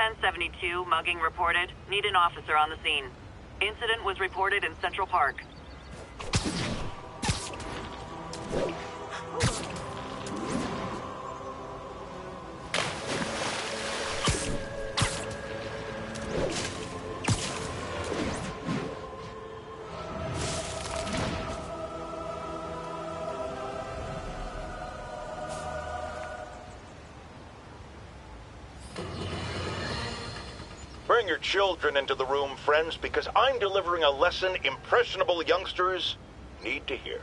1072, mugging reported. Need an officer on the scene. Incident was reported in Central Park. Bring your children into the room, friends, because I'm delivering a lesson impressionable youngsters need to hear.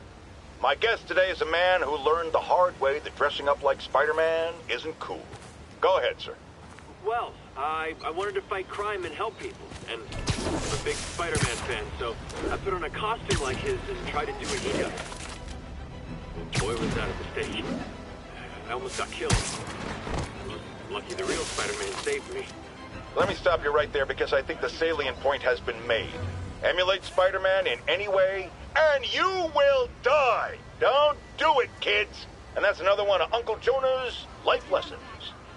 My guest today is a man who learned the hard way that dressing up like Spider-Man isn't cool. Go ahead, sir. Well, I wanted to fight crime and help people, and I'm a big Spider-Man fan, so I put on a costume like his and tried to do what he does. Boy, was that a mistake. I almost got killed. Lucky the real Spider-Man saved me. Let me stop you right there because I think the salient point has been made. Emulate Spider-Man in any way, and you will die! Don't do it, kids! And that's another one of Uncle Jonah's life lessons.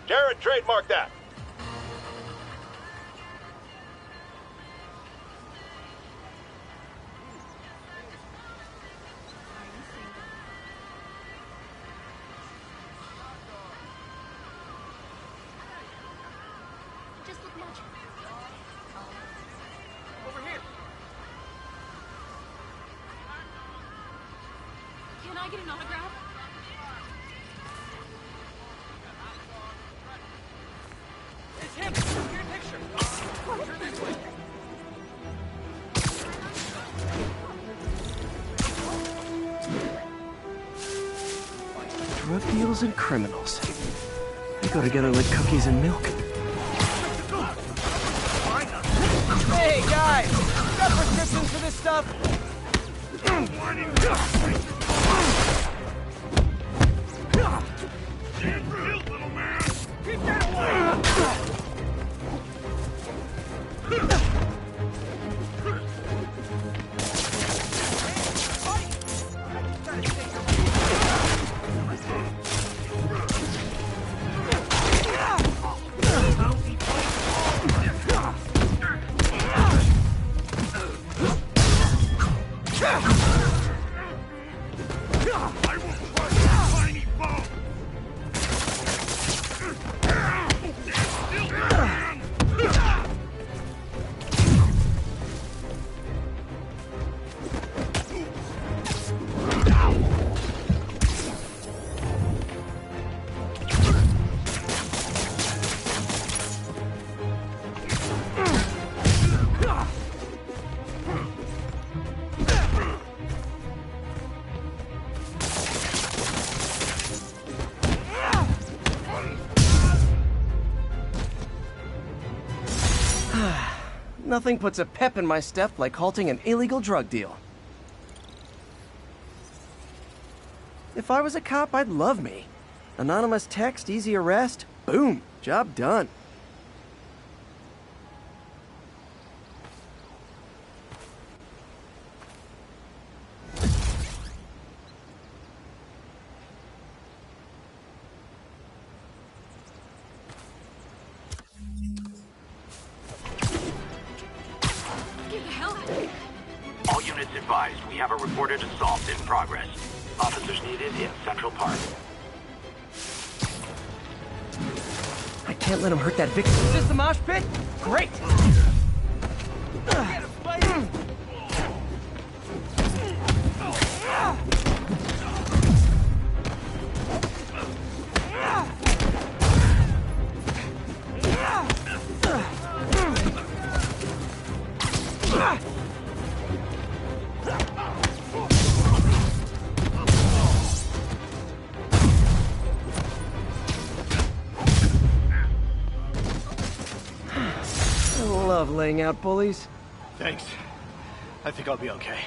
Jared, trademark that. Can I get an autograph? It's him! Get a picture! Turn this way! Drug deals and criminals. They go together like cookies and milk. Hey, guys! You got prescriptions for this stuff? Little man! Keep that away! I will crush your tiny bone! Stand still, man! Nothing puts a pep in my step like halting an illegal drug deal. If I was a cop, I'd love me. Anonymous text, easy arrest, boom, job done. Get the hell out of here. All units advised, we have a reported assault in progress. Officers needed in Central Park. I can't let him hurt that victim. Is this the mosh pit? Great! Get him, Spider! I love laying out bullies. Thanks. I think I'll be okay.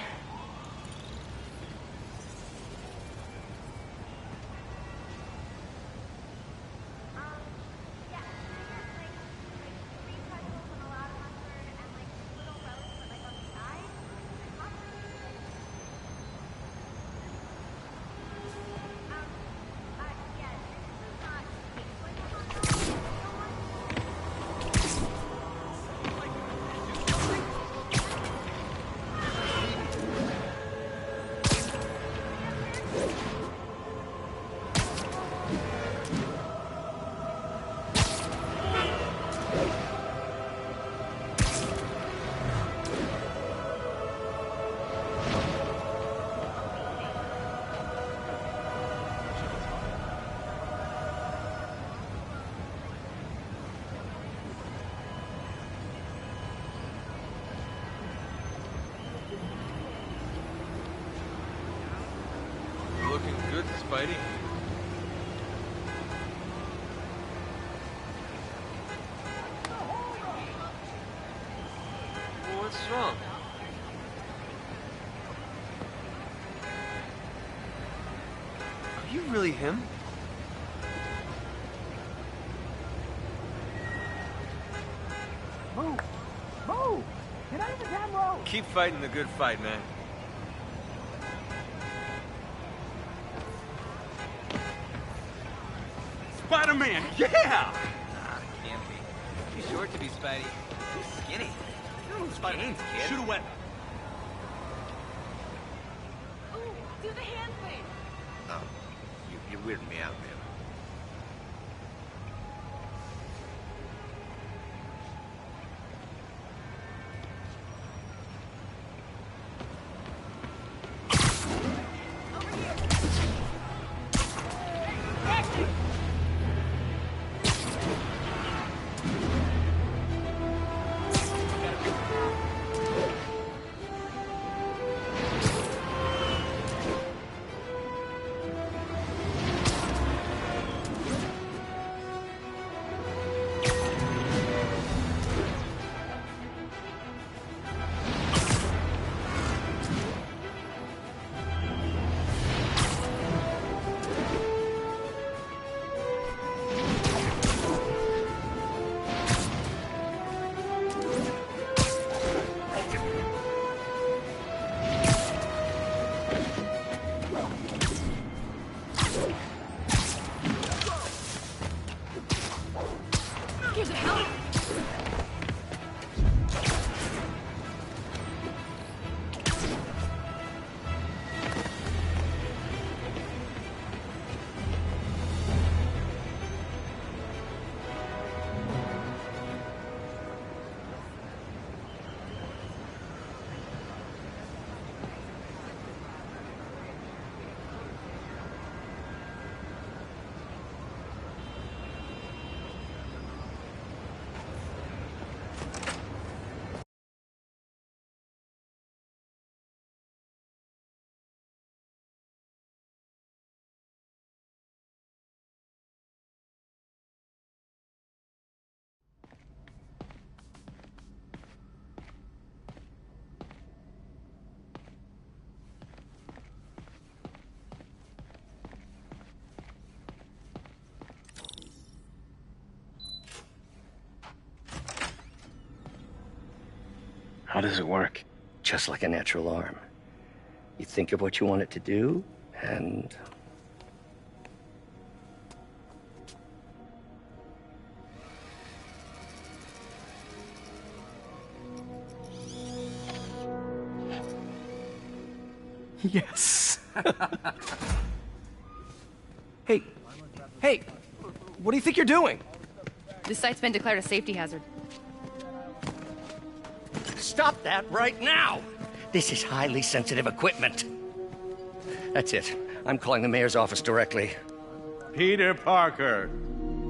Spidey. What's wrong? Are you really him? Move! Move! Get out of the damn road! Keep fighting the good fight, man. Spider-Man, yeah! Can't be. Too short to be Spidey. Too skinny. Spider-Man, kid. shoot a weapon. Ooh, do the hand thing. Oh, you're weirding me out, man. Give the help. How does it work? Just like a natural arm. You think of what you want it to do, and... Yes. Hey, hey, what do you think you're doing? This site's been declared a safety hazard. Stop that right now! This is highly sensitive equipment. That's it. I'm calling the mayor's office directly. Peter Parker,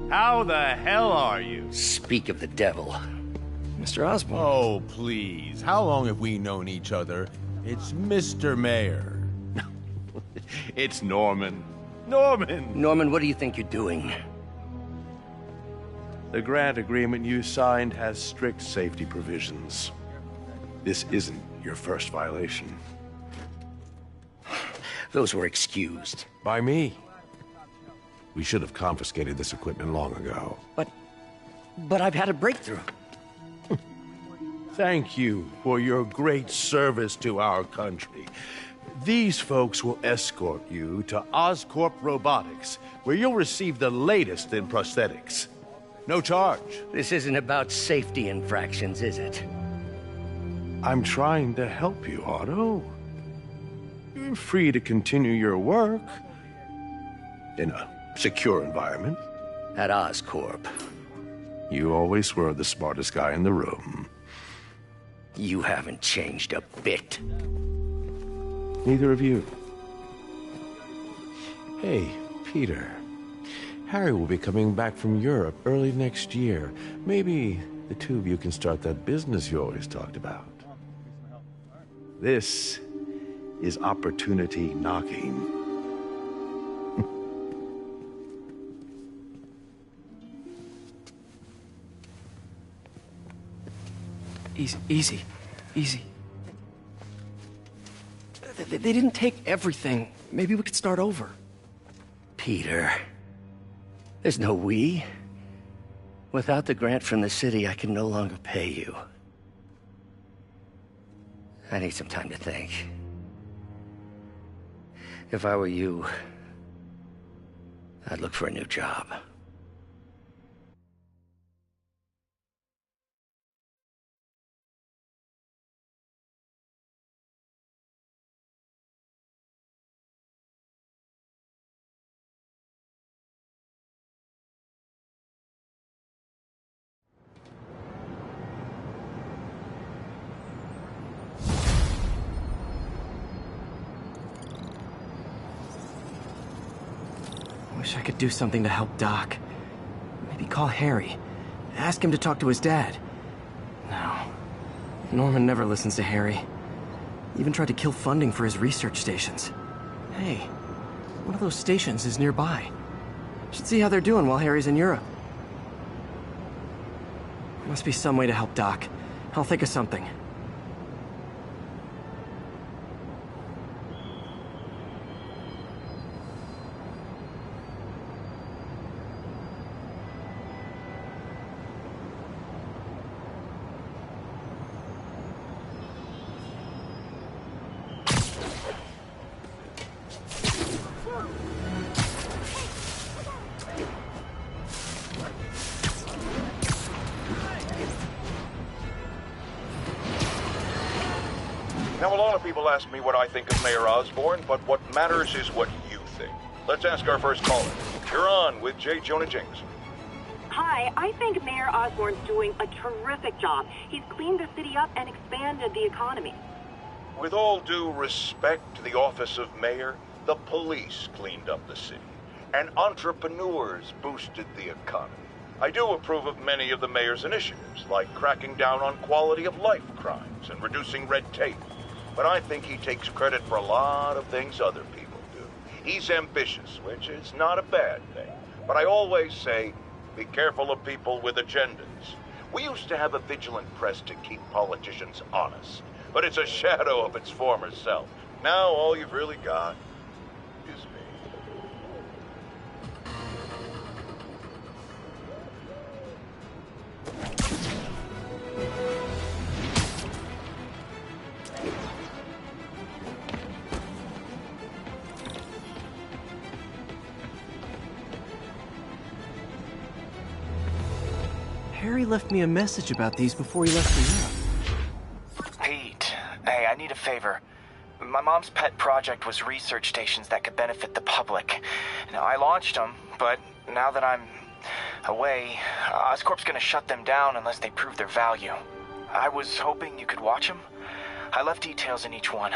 how the hell are you? Speak of the devil. Mr. Osborn. Oh, please. How long have we known each other? It's Mr. Mayor. It's Norman. Norman! Norman, what do you think you're doing? The grant agreement you signed has strict safety provisions. This isn't your first violation. Those were excused. By me. We should have confiscated this equipment long ago. But I've had a breakthrough. Thank you for your great service to our country. These folks will escort you to Oscorp Robotics, where you'll receive the latest in prosthetics. No charge. This isn't about safety infractions, is it? I'm trying to help you, Otto. You're free to continue your work in a secure environment. At Oscorp. You always were the smartest guy in the room. You haven't changed a bit. Neither of you. Hey, Peter. Harry will be coming back from Europe early next year. Maybe the two of you can start that business you always talked about. This is opportunity knocking. Easy. They didn't take everything. Maybe we could start over. Peter, there's no we. Without the grant from the city, I can no longer pay you. I need some time to think. If I were you, I'd look for a new job. Wish I could do something to help Doc. Maybe call Harry. Ask him to talk to his dad. No. Norman never listens to Harry. Even tried to kill funding for his research stations. Hey, one of those stations is nearby. Should see how they're doing while Harry's in Europe. Must be some way to help Doc. I'll think of something. Now, a lot of people ask me what I think of Mayor Osborn, but what matters is what you think. Let's ask our first caller. You're on with J. Jonah Jameson. Hi, I think Mayor Osborn's doing a terrific job. He's cleaned the city up and expanded the economy. With all due respect to the office of mayor, the police cleaned up the city, and entrepreneurs boosted the economy. I do approve of many of the mayor's initiatives, like cracking down on quality of life crimes and reducing red tape. But I think he takes credit for a lot of things other people do. He's ambitious, which is not a bad thing. But I always say, be careful of people with agendas. We used to have a vigilant press to keep politicians honest, but it's a shadow of its former self. Now all you've really got is me. Harry left me a message about these before he left for Europe. Pete, hey, I need a favor. My mom's pet project was research stations that could benefit the public. Now, I launched them, but now that I'm away, Oscorp's gonna shut them down unless they prove their value. I was hoping you could watch them. I left details in each one.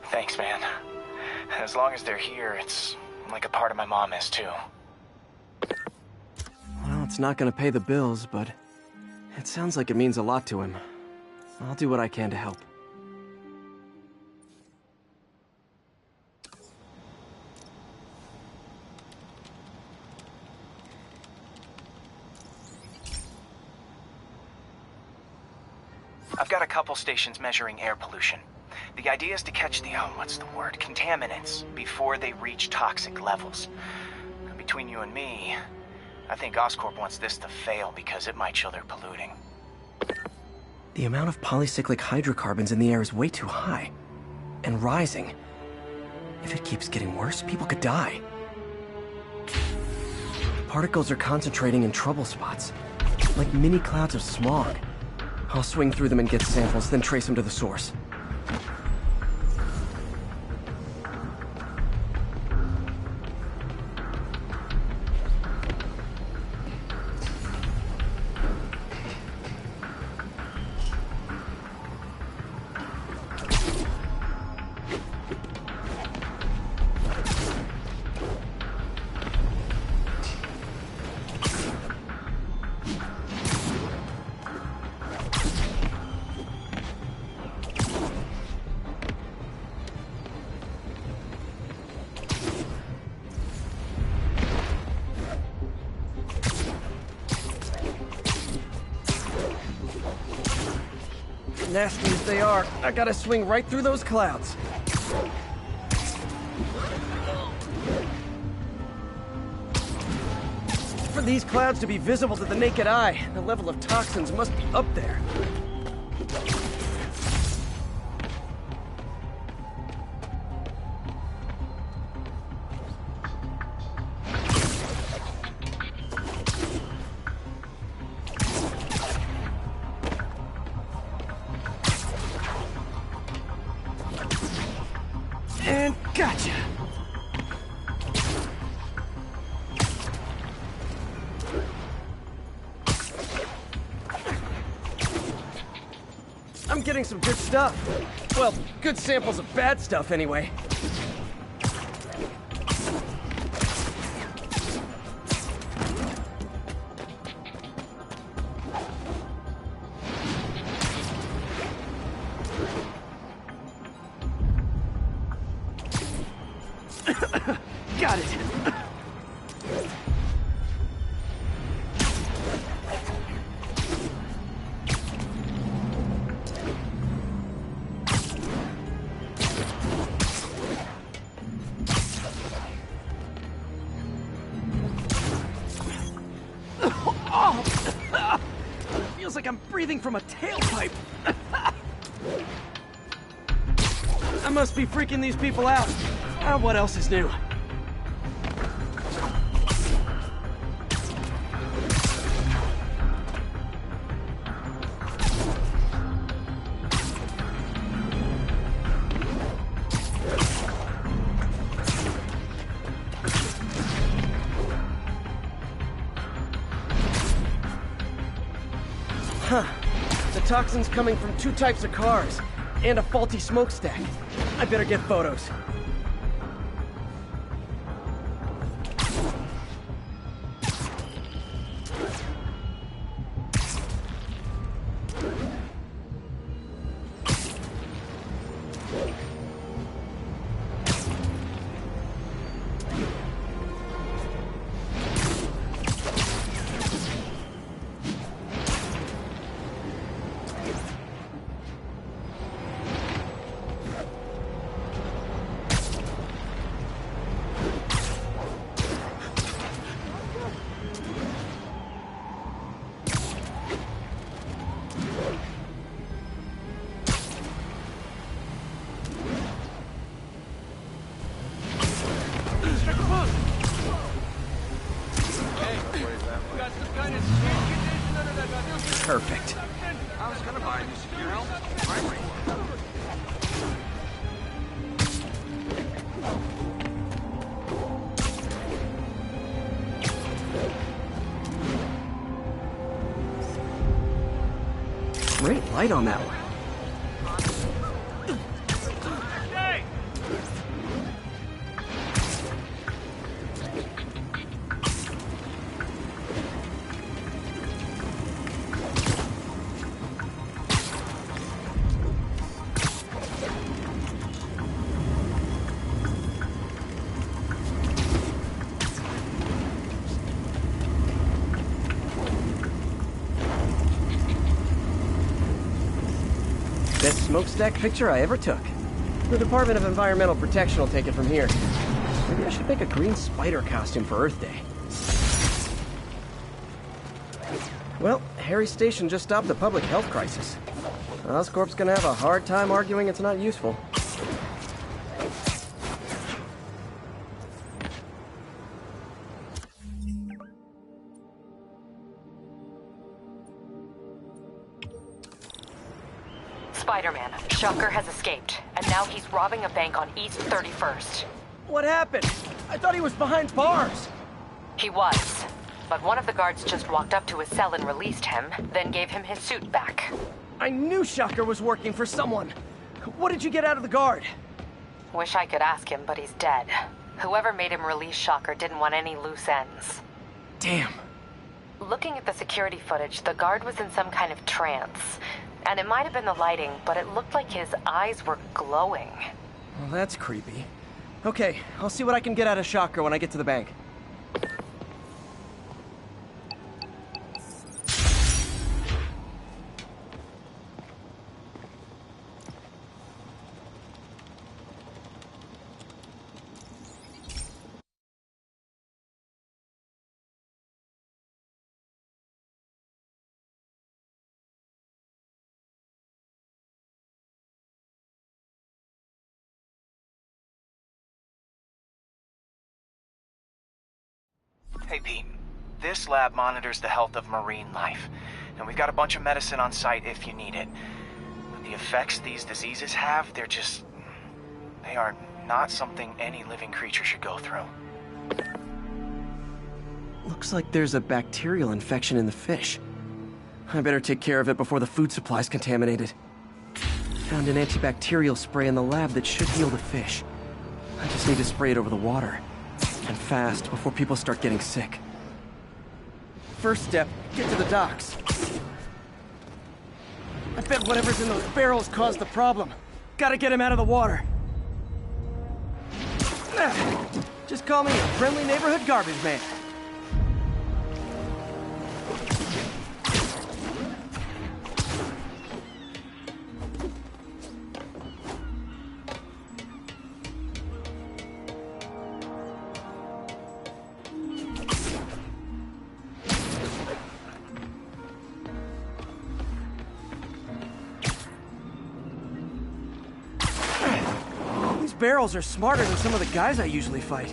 Thanks, man. As long as they're here, it's like a part of my mom is, too. Well, it's not gonna pay the bills, but it sounds like it means a lot to him. I'll do what I can to help. I've got a couple stations measuring air pollution. The idea is to catch the, contaminants before they reach toxic levels. Between you and me, I think Oscorp wants this to fail because it might show they're polluting. The amount of polycyclic hydrocarbons in the air is way too high. And rising. If it keeps getting worse, people could die. Particles are concentrating in trouble spots, like mini clouds of smog. I'll swing through them and get samples, then trace them to the source. Nasty as they are, I gotta swing right through those clouds. For these clouds to be visible to the naked eye, the level of toxins must be up there. And gotcha! I'm getting some good stuff. Well, good samples of bad stuff, anyway. Got it. Feels like I'm breathing from a tailpipe. I must be freaking these people out. What else is new? Huh. The toxin's coming from 2 types of cars, and a faulty smokestack. I better get photos. Perfect. I was gonna buy a new secure helmet. Right. Great light on that one. Best smokestack picture I ever took. The Department of Environmental Protection will take it from here. Maybe I should make a green spider costume for Earth Day. Well, Harry's station just stopped the public health crisis. Oscorp's gonna have a hard time arguing it's not useful. Spiderman, Shocker has escaped, and now he's robbing a bank on East 31st. What happened? I thought he was behind bars. He was, but one of the guards just walked up to his cell and released him, then gave him his suit back. I knew Shocker was working for someone. What did you get out of the guard? Wish I could ask him, but he's dead. Whoever made him release Shocker didn't want any loose ends. Damn. Looking at the security footage, the guard was in some kind of trance. And it might have been the lighting, but it looked like his eyes were glowing. Well, that's creepy. Okay, I'll see what I can get out of Shocker when I get to the bank. Hey, Pete. This lab monitors the health of marine life. And we've got a bunch of medicine on site if you need it. But the effects these diseases have, they are not something any living creature should go through. Looks like there's a bacterial infection in the fish. I better take care of it before the food supply's contaminated. Found an antibacterial spray in the lab that should heal the fish. I just need to spray it over the water. And fast, before people start getting sick. First step, get to the docks. I bet whatever's in those barrels caused the problem. Gotta get him out of the water. Just call me a friendly neighborhood garbage man. Barrels are smarter than some of the guys I usually fight.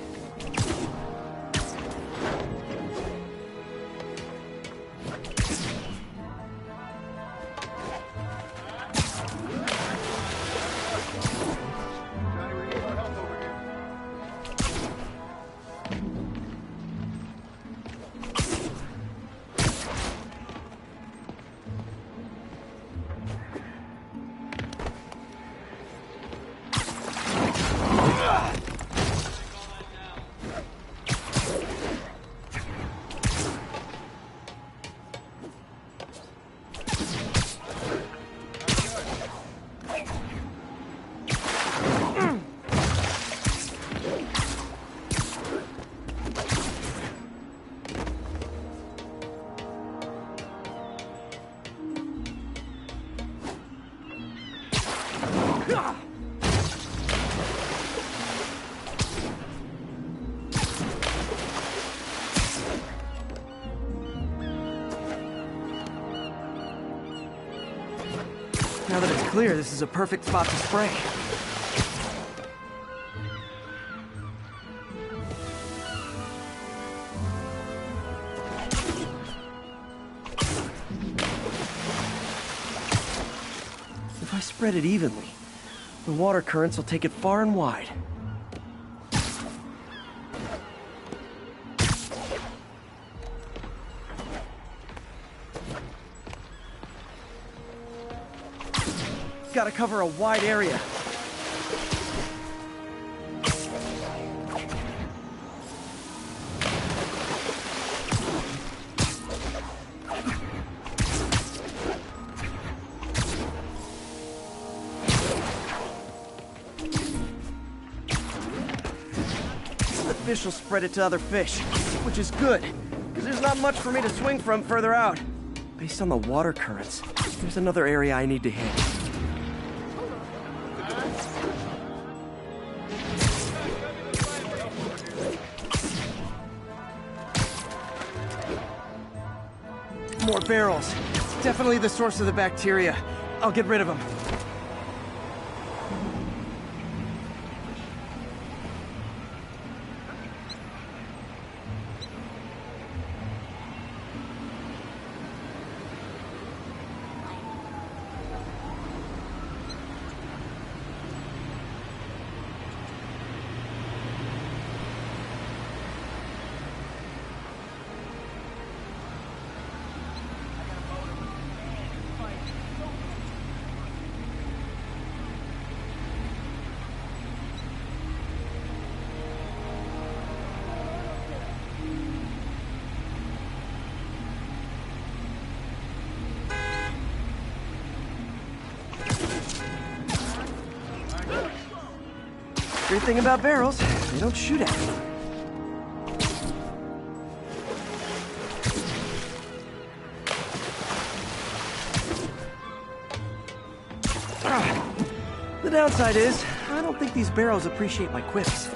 Now that it's clear, this is a perfect spot to spray. If I spread it evenly, the water currents will take it far and wide. Gotta cover a wide area. The fish will spread it to other fish, which is good, because there's not much for me to swing from further out. Based on the water currents, there's another area I need to hit. More barrels. It's definitely the source of the bacteria. I'll get rid of them. Great thing about barrels, they don't shoot at me. The downside is, I don't think these barrels appreciate my quips.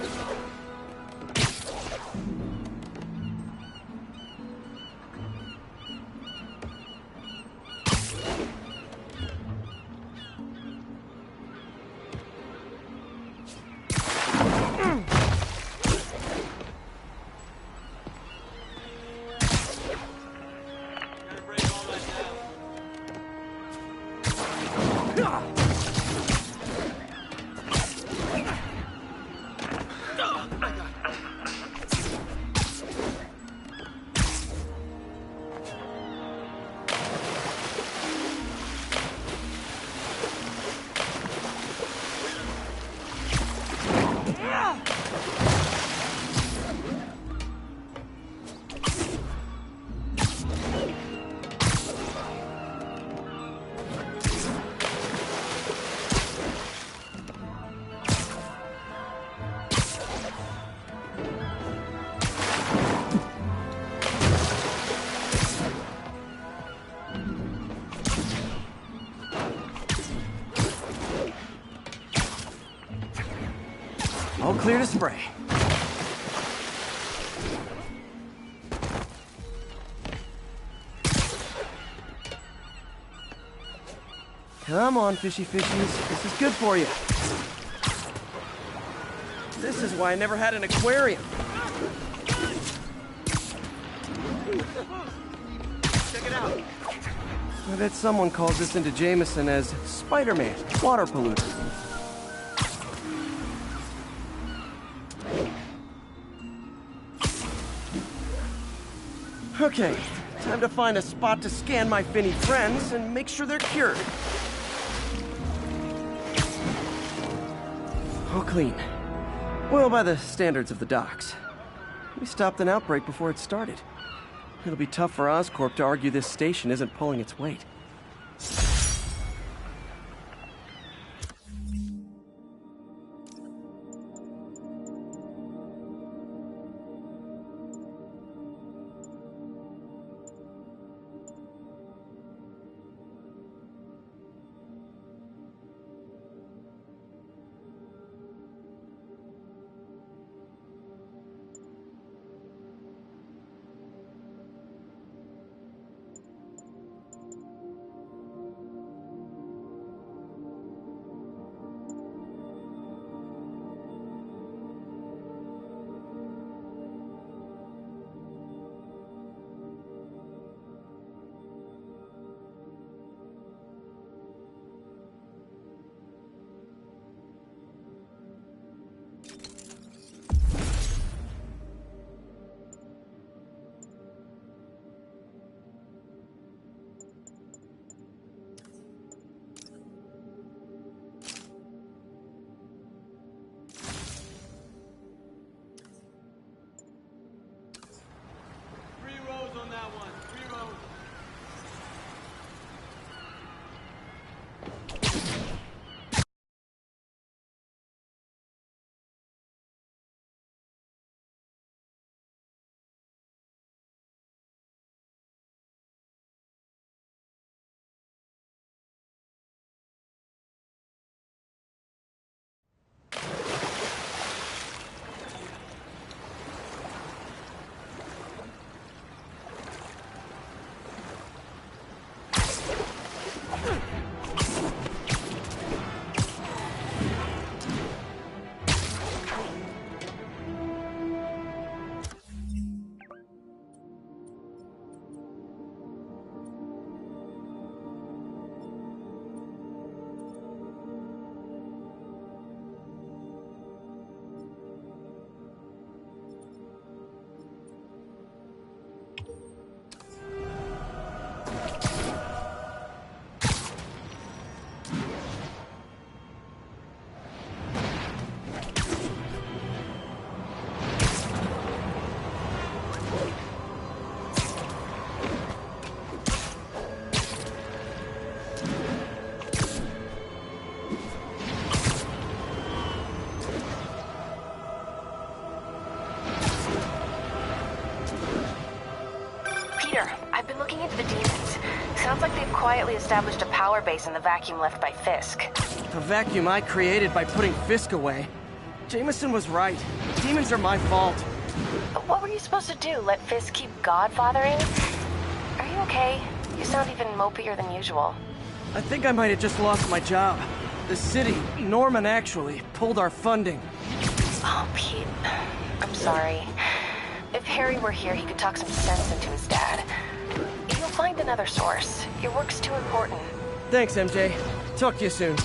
clear to spray. Come on, fishy fishies. This is good for you. This is why I never had an aquarium. Check it out. I bet someone calls this into Jameson as Spiderman, water polluter. Okay, time to find a spot to scan my finny friends and make sure they're cured. All clean. Well, by the standards of the docks. We stopped an outbreak before it started. It'll be tough for Oscorp to argue this station isn't pulling its weight. I've been looking into the demons. Sounds like they've quietly established a power base in the vacuum left by Fisk. A vacuum I created by putting Fisk away. Jameson was right. Demons are my fault. What were you supposed to do? Let Fisk keep godfathering? Are you okay? You sound even mopier than usual. I think I might have just lost my job. The city, Norman actually, pulled our funding. Oh, Pete. I'm sorry. If Harry were here, he could talk some sense into his dad. You'll find another source. Your work's too important. Thanks, MJ. Talk to you soon.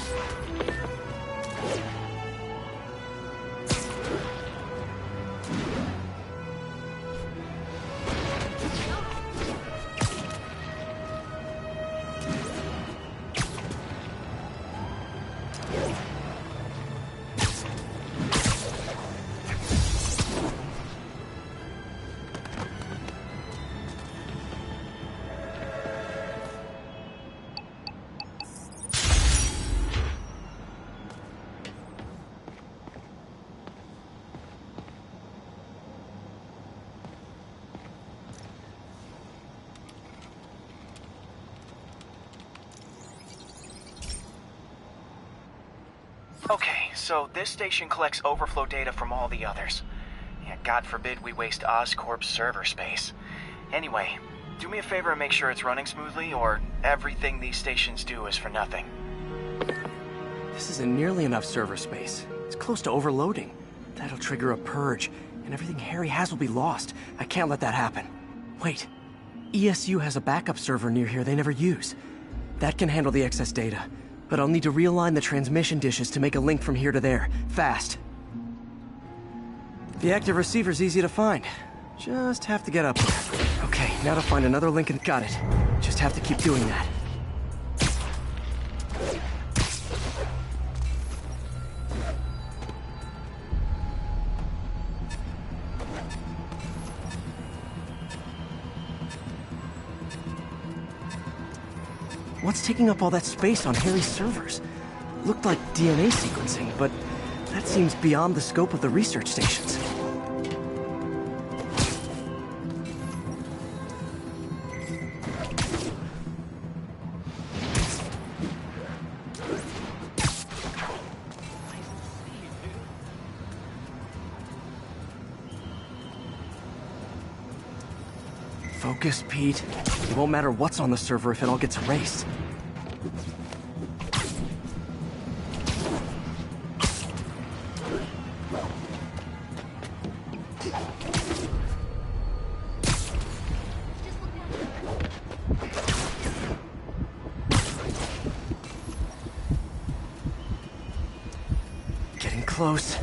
Okay, so this station collects overflow data from all the others. Yeah, God forbid we waste Oscorp's server space. Anyway, do me a favor and make sure it's running smoothly, or everything these stations do is for nothing. This isn't nearly enough server space. It's close to overloading. That'll trigger a purge, and everything Harry has will be lost. I can't let that happen. Wait. ESU has a backup server near here they never use. That can handle the excess data, but I'll need to realign the transmission dishes to make a link from here to there, fast. The active receiver's easy to find. Just have to get up there. Okay, now to find another link and got it. Just have to keep doing that. What's taking up all that space on Harry's servers? Looked like DNA sequencing, but that seems beyond the scope of the research stations. Focus, Pete. It won't matter what's on the server if it all gets erased. Getting close.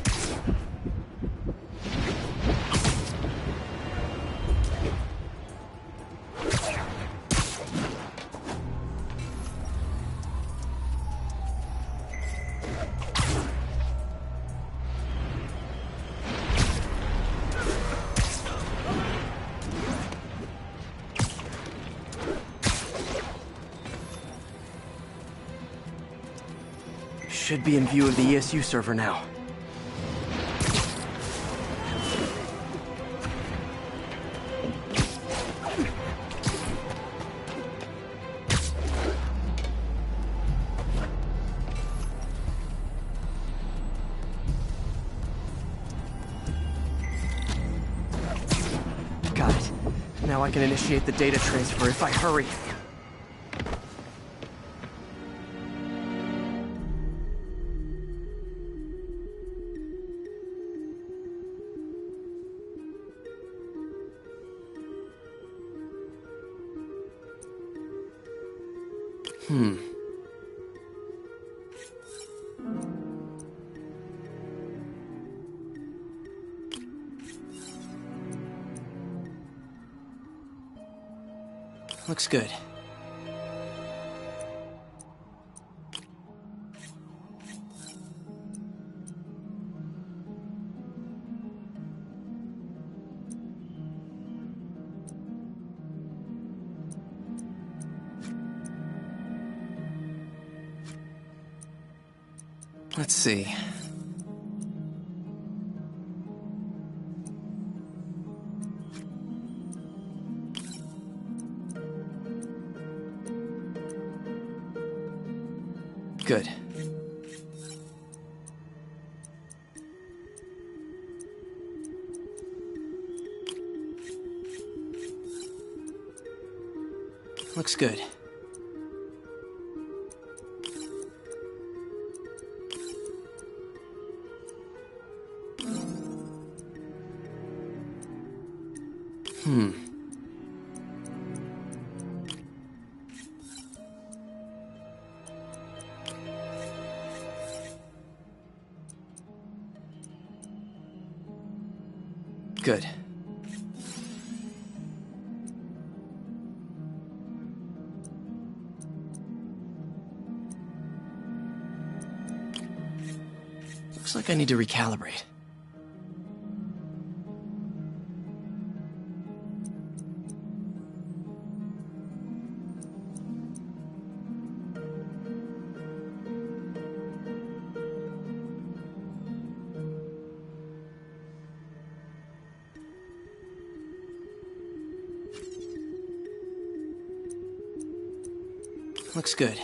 Should be in view of the ESU server now. Got it. Now I can initiate the data transfer if I hurry. Looks good. Let's see. Good. Looks good. Good. Looks like I need to recalibrate. Looks good.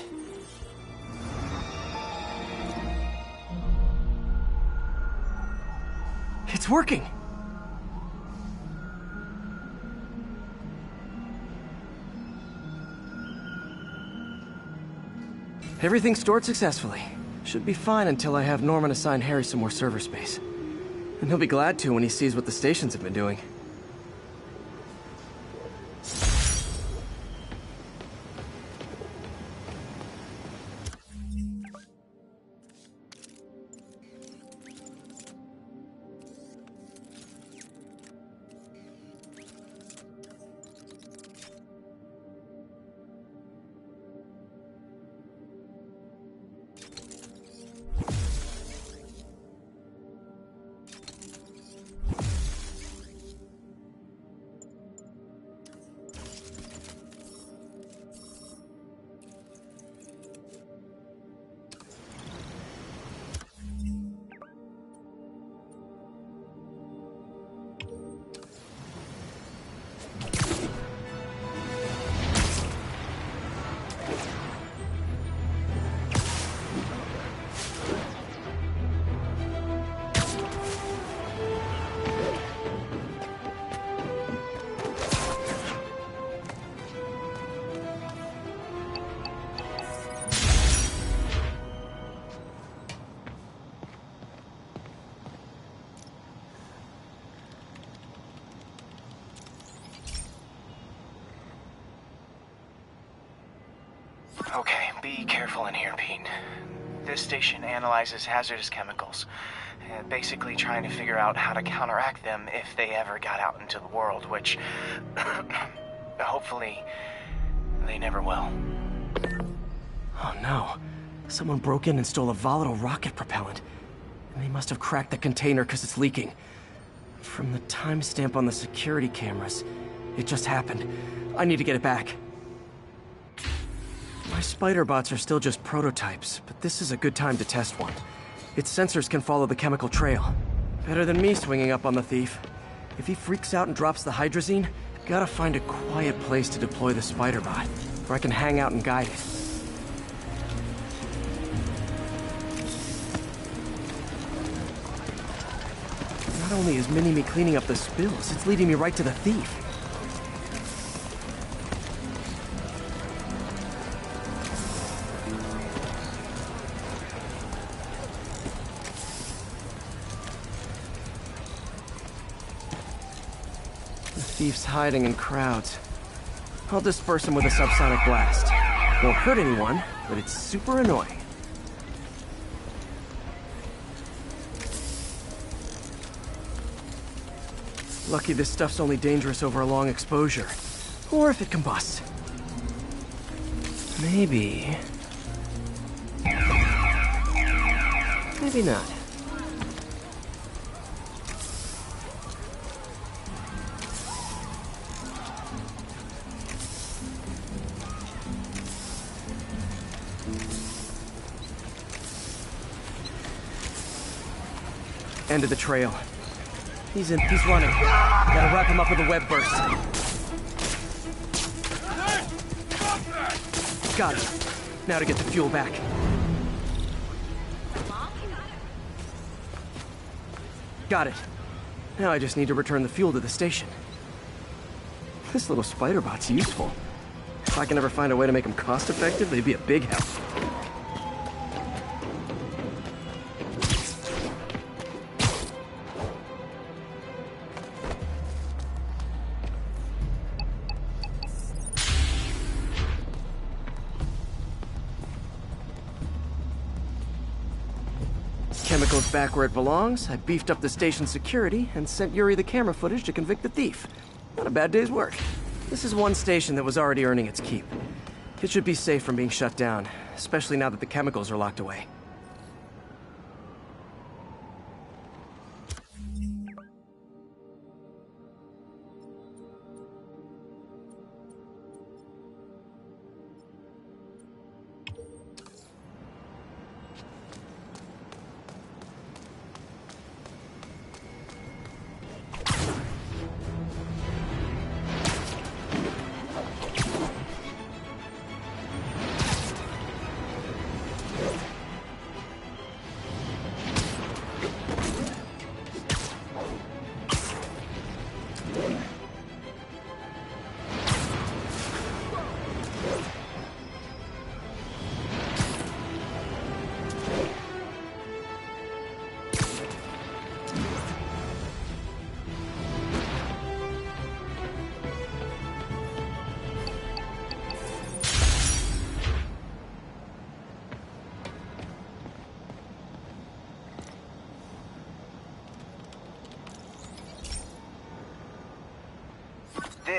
It's working! Everything's stored successfully. Should be fine until I have Norman assign Harry some more server space. And he'll be glad to when he sees what the stations have been doing. Okay, be careful in here, Pete. This station analyzes hazardous chemicals, basically trying to figure out how to counteract them if they ever got out into the world, which hopefully they never will. Oh no. Someone broke in and stole a volatile rocket propellant. And they must have cracked the container because it's leaking. From the timestamp on the security cameras, it just happened. I need to get it back. My spider bots are still just prototypes, but this is a good time to test one. Its sensors can follow the chemical trail. Better than me swinging up on the thief. If he freaks out and drops the hydrazine, gotta find a quiet place to deploy the spider bot, where I can hang out and guide it. Not only is Mini-Me cleaning up the spills, it's leading me right to the thief. The thief's hiding in crowds. I'll disperse him with a subsonic blast. Won't hurt anyone, but it's super annoying. Lucky this stuff's only dangerous over a long exposure. Or if it combusts. Maybe... maybe not. End of the trail. He's running. Gotta wrap him up with a web burst. Got it. Now to get the fuel back. Got it. Now I just need to return the fuel to the station. This little spider bot's useful. If I can ever find a way to make them cost-effective, they'd be a big help. Chemicals back where it belongs. I beefed up the station's security and sent Yuri the camera footage to convict the thief. Not a bad day's work. This is one station that was already earning its keep. It should be safe from being shut down, especially now that the chemicals are locked away.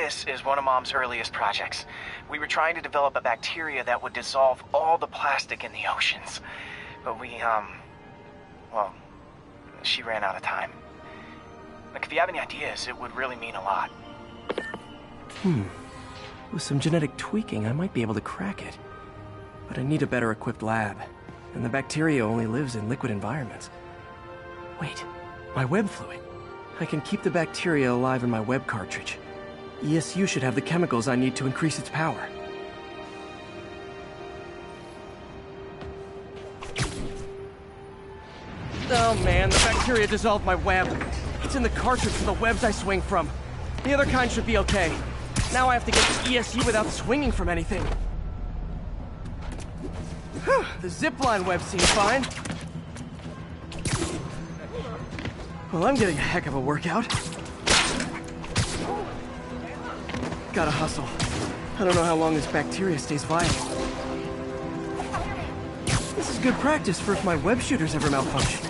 This is one of Mom's earliest projects. We were trying to develop a bacteria that would dissolve all the plastic in the oceans. But well, she ran out of time. Like, if you have any ideas, it would really mean a lot. With some genetic tweaking, I might be able to crack it. But I need a better equipped lab. And the bacteria only lives in liquid environments. Wait, my web fluid. I can keep the bacteria alive in my web cartridge. ESU should have the chemicals I need to increase its power. Oh man, the bacteria dissolved my web. It's in the cartridge for the webs I swing from. The other kind should be okay. Now I have to get to ESU without swinging from anything. The zipline web seems fine. Well, I'm getting a heck of a workout. Gotta hustle. I don't know how long this bacteria stays viable. This is good practice for if my web shooters ever malfunction.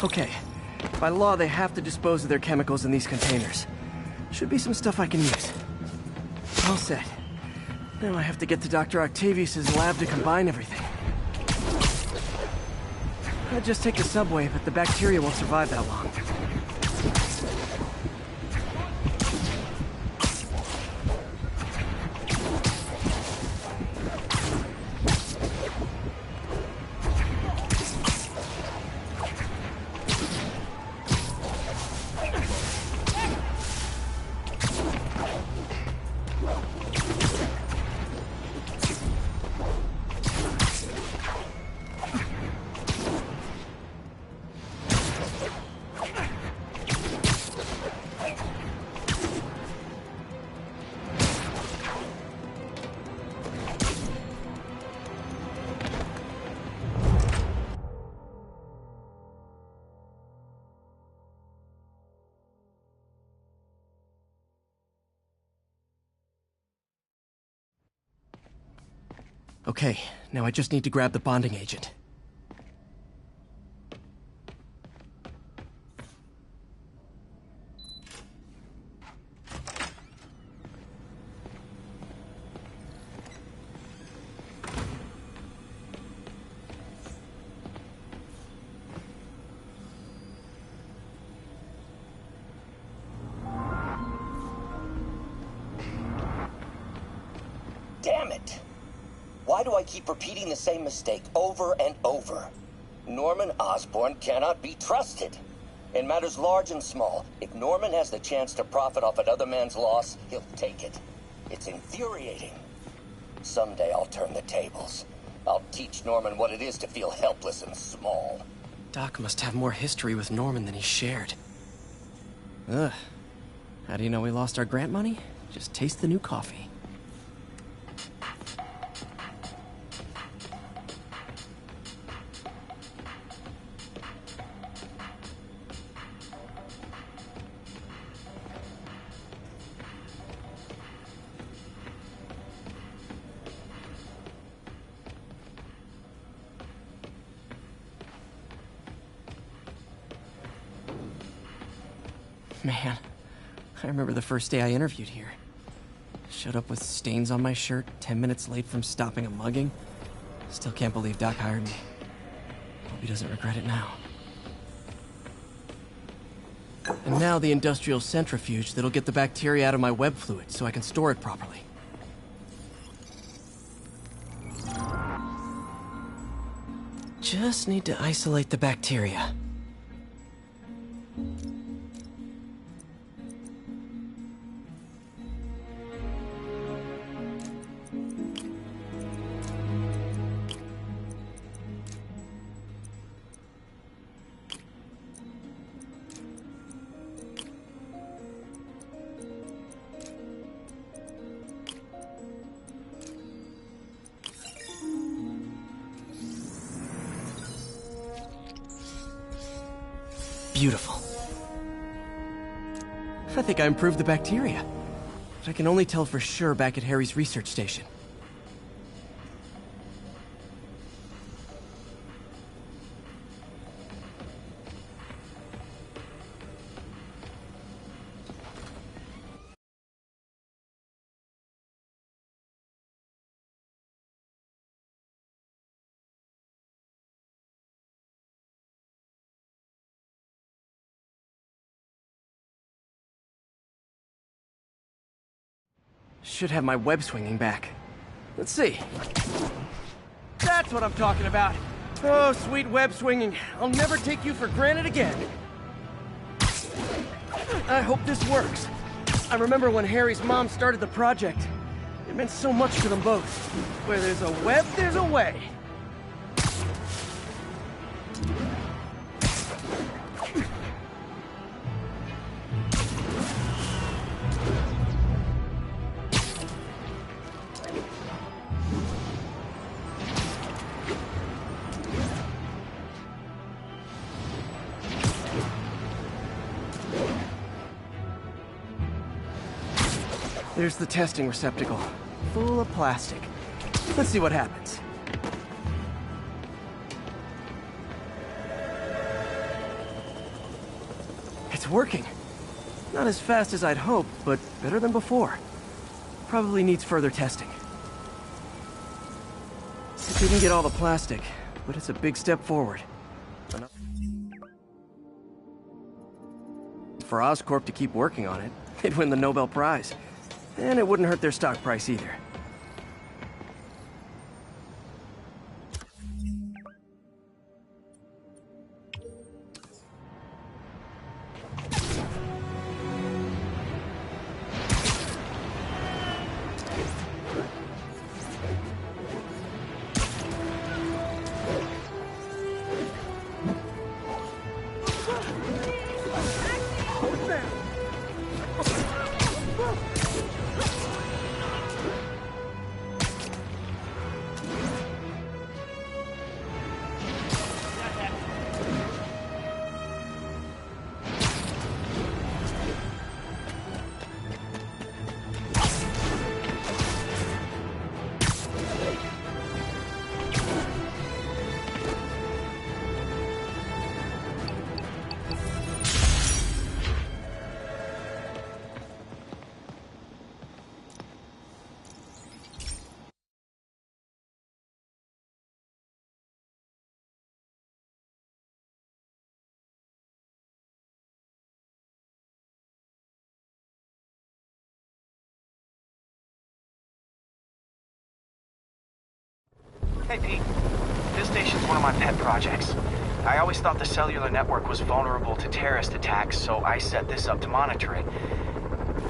Okay. By law, they have to dispose of their chemicals in these containers. Should be some stuff I can use. All set. Now I have to get to Dr. Octavius's lab to combine everything. I'd just take the subway, but the bacteria won't survive that long. Okay, now I just need to grab the bonding agent. Damn it! Why do I keep repeating the same mistake over and over? Norman Osborn cannot be trusted. In matters large and small, if Norman has the chance to profit off another man's loss, he'll take it. It's infuriating. Someday I'll turn the tables. I'll teach Norman what it is to feel helpless and small. Doc must have more history with Norman than he shared. Ugh. How do you know we lost our grant money? Just taste the new coffee. Man, I remember the first day I interviewed here. Showed up with stains on my shirt, 10 minutes late from stopping a mugging. Still can't believe Doc hired me. Hope he doesn't regret it now. And now the industrial centrifuge that'll get the bacteria out of my web fluid so I can store it properly. Just need to isolate the bacteria. Beautiful. I think I improved the bacteria. I can only tell for sure back at Harry's research station. Should have my web swinging back. Let's see. That's what I'm talking about. Oh, sweet web swinging. I'll never take you for granted again. I hope this works. I remember when Harry's mom started the project. It meant so much to them both. Where there's a web, there's a way. There's the testing receptacle, full of plastic. Let's see what happens. It's working. Not as fast as I'd hoped, but better than before. Probably needs further testing. Didn't get all the plastic, but it's a big step forward. For Oscorp to keep working on it, they'd win the Nobel Prize. And it wouldn't hurt their stock price either. Hey, Pete. This station's one of my pet projects. I always thought the cellular network was vulnerable to terrorist attacks, so I set this up to monitor it.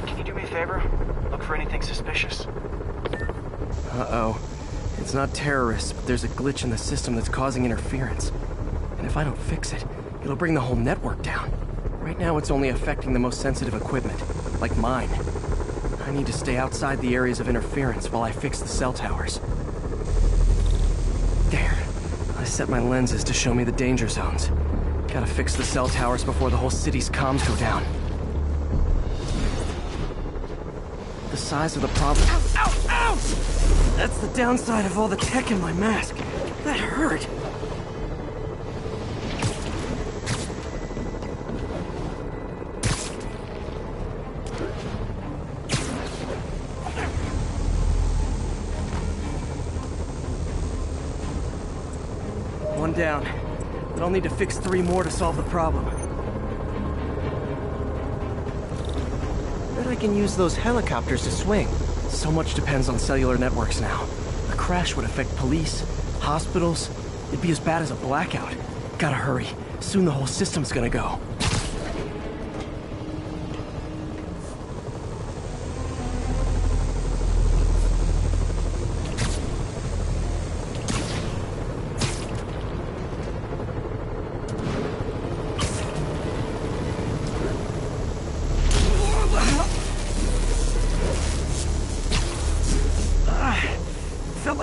Can you do me a favor? Look for anything suspicious. Uh-oh. It's not terrorists, but there's a glitch in the system that's causing interference. And if I don't fix it, it'll bring the whole network down. Right now, it's only affecting the most sensitive equipment, like mine. I need to stay outside the areas of interference while I fix the cell towers. There. I set my lenses to show me the danger zones. Gotta fix the cell towers before the whole city's comms go down. The size of the problem... Ow! Ow! Ow! That's the downside of all the tech in my mask. That hurt. One down, but I'll need to fix 3 more to solve the problem. Bet I can use those helicopters to swing. So much depends on cellular networks now. A crash would affect police, hospitals. It'd be as bad as a blackout. Gotta hurry. Soon the whole system's gonna go.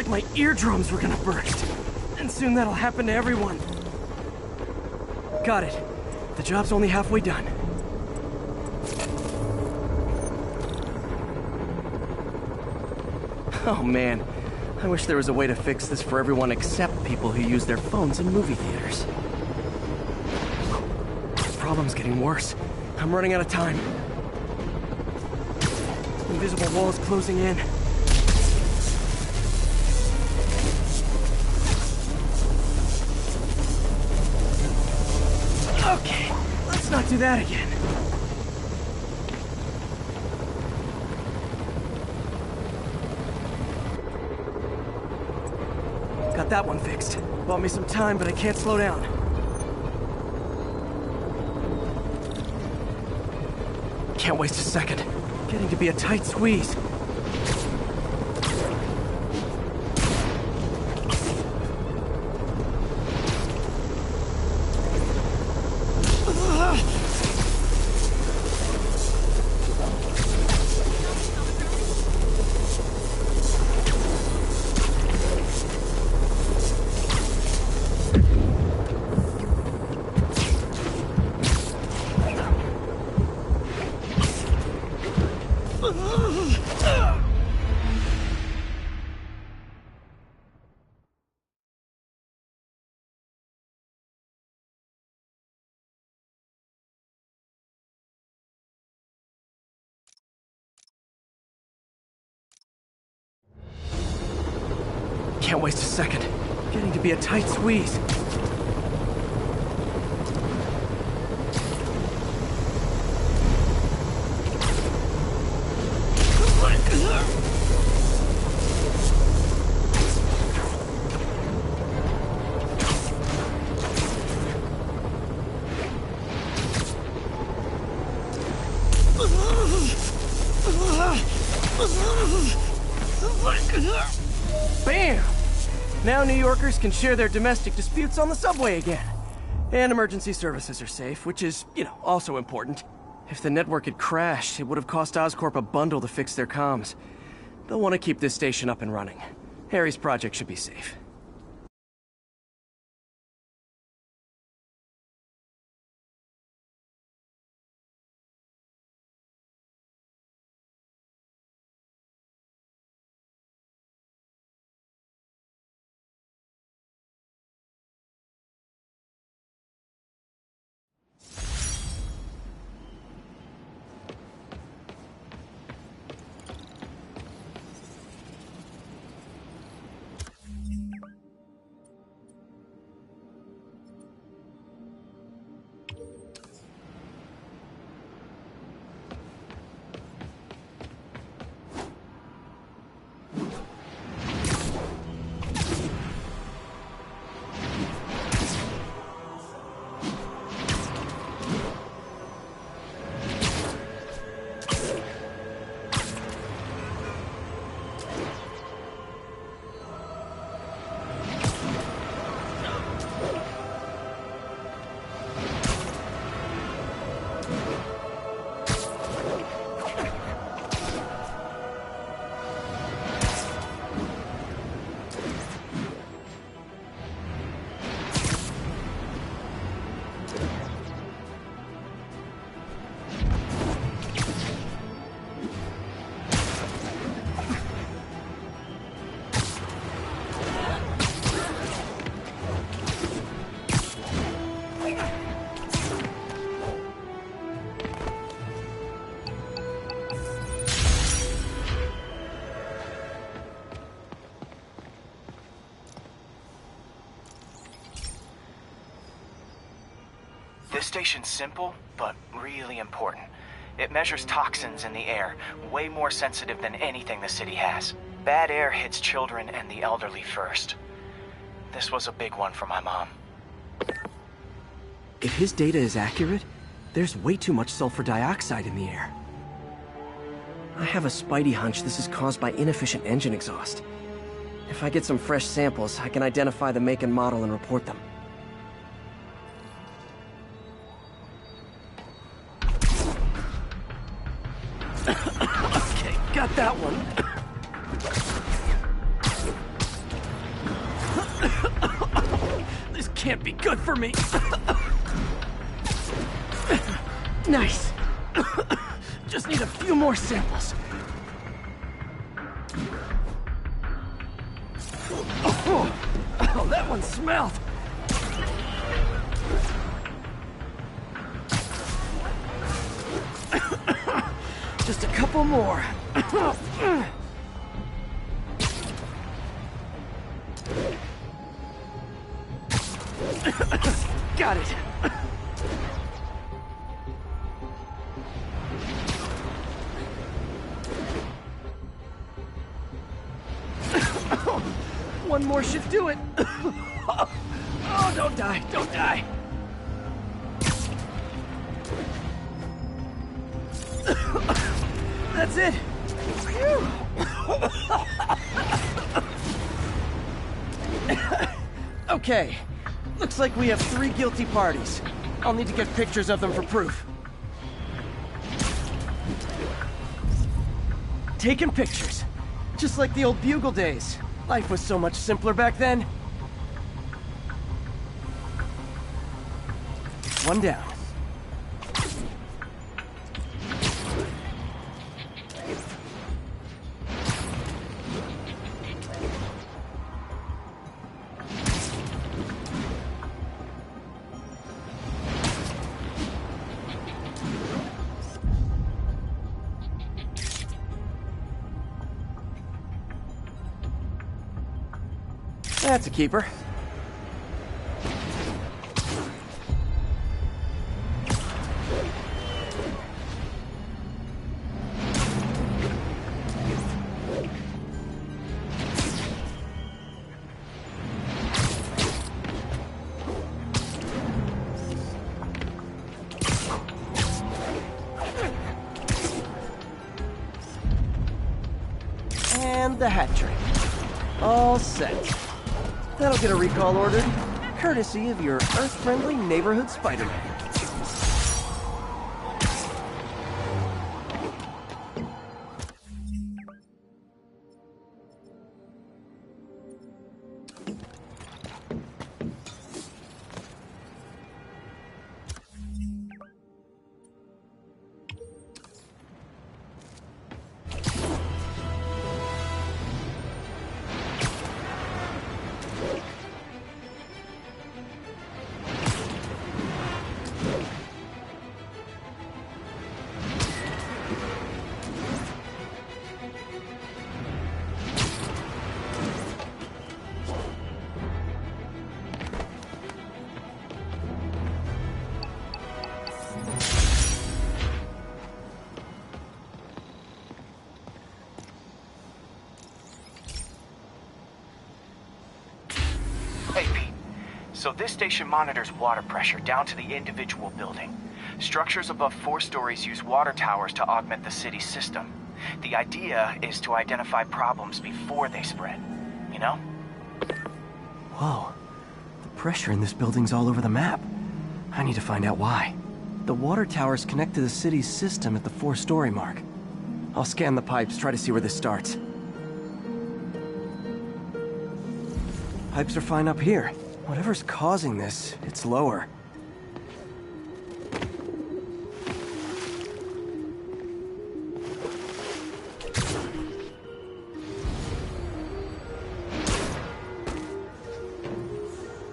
My eardrums were gonna burst. And soon that'll happen to everyone. Got it. The job's only halfway done. Oh man, I wish there was a way to fix this for everyone except people who use their phones in movie theaters. The problem's getting worse. I'm running out of time. Invisible walls closing in. Okay, let's not do that again. Got that one fixed. Bought me some time, but I can't slow down. Can't waste a second. Getting to be a tight squeeze. Can't waste a second. Getting to be a tight squeeze. Bam! Now New Yorkers can share their domestic disputes on the subway again. And emergency services are safe, which is, also important. If the network had crashed, it would have cost Oscorp a bundle to fix their comms. They'll want to keep this station up and running. Harry's project should be safe. This station's simple, but really important. It measures toxins in the air, way more sensitive than anything the city has. Bad air hits children and the elderly first. This was a big one for my mom. If his data is accurate, there's way too much sulfur dioxide in the air. I have a spidey hunch this is caused by inefficient engine exhaust. If I get some fresh samples, I can identify the make and model and report them. Okay, got that one. This can't be good for me. Nice. Just need a few more samples. Oh, that one smelled. Just a couple more. Got it. One more should do it. Oh, don't die, don't die. That's it. Phew. Okay. Looks like we have 3 guilty parties. I'll need to get pictures of them for proof. Taking pictures. Just like the old Bugle days. Life was so much simpler back then. One down. That's a keeper. And the hat trick. All set. That'll get a recall ordered, courtesy of your Earth-friendly neighborhood Spider-Man. So this station monitors water pressure down to the individual building. Structures above 4 stories use water towers to augment the city's system. The idea is to identify problems before they spread, you know? Whoa. The pressure in this building's all over the map. I need to find out why. The water towers connect to the city's system at the 4-story mark. I'll scan the pipes, try to see where this starts. Pipes are fine up here. Whatever's causing this, it's lower.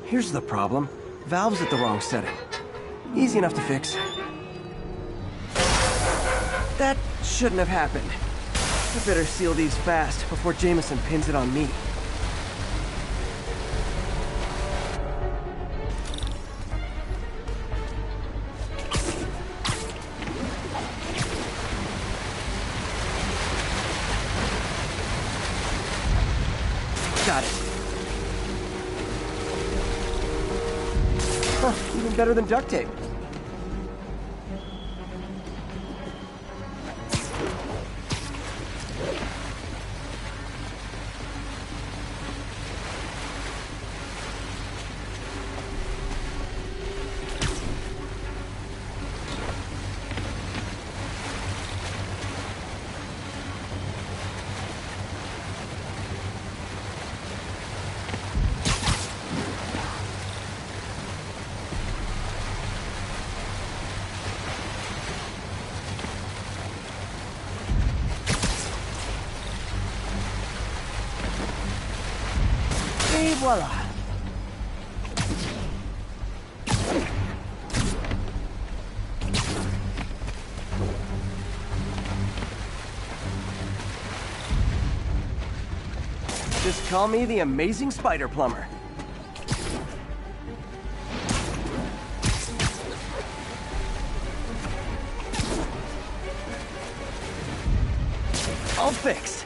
Here's the problem. Valve's at the wrong setting. Easy enough to fix. That shouldn't have happened. I better seal these fast before Jameson pins it on me. Got it. Huh, even better than duct tape. Et voila. Just call me the amazing spider plumber. All fixed.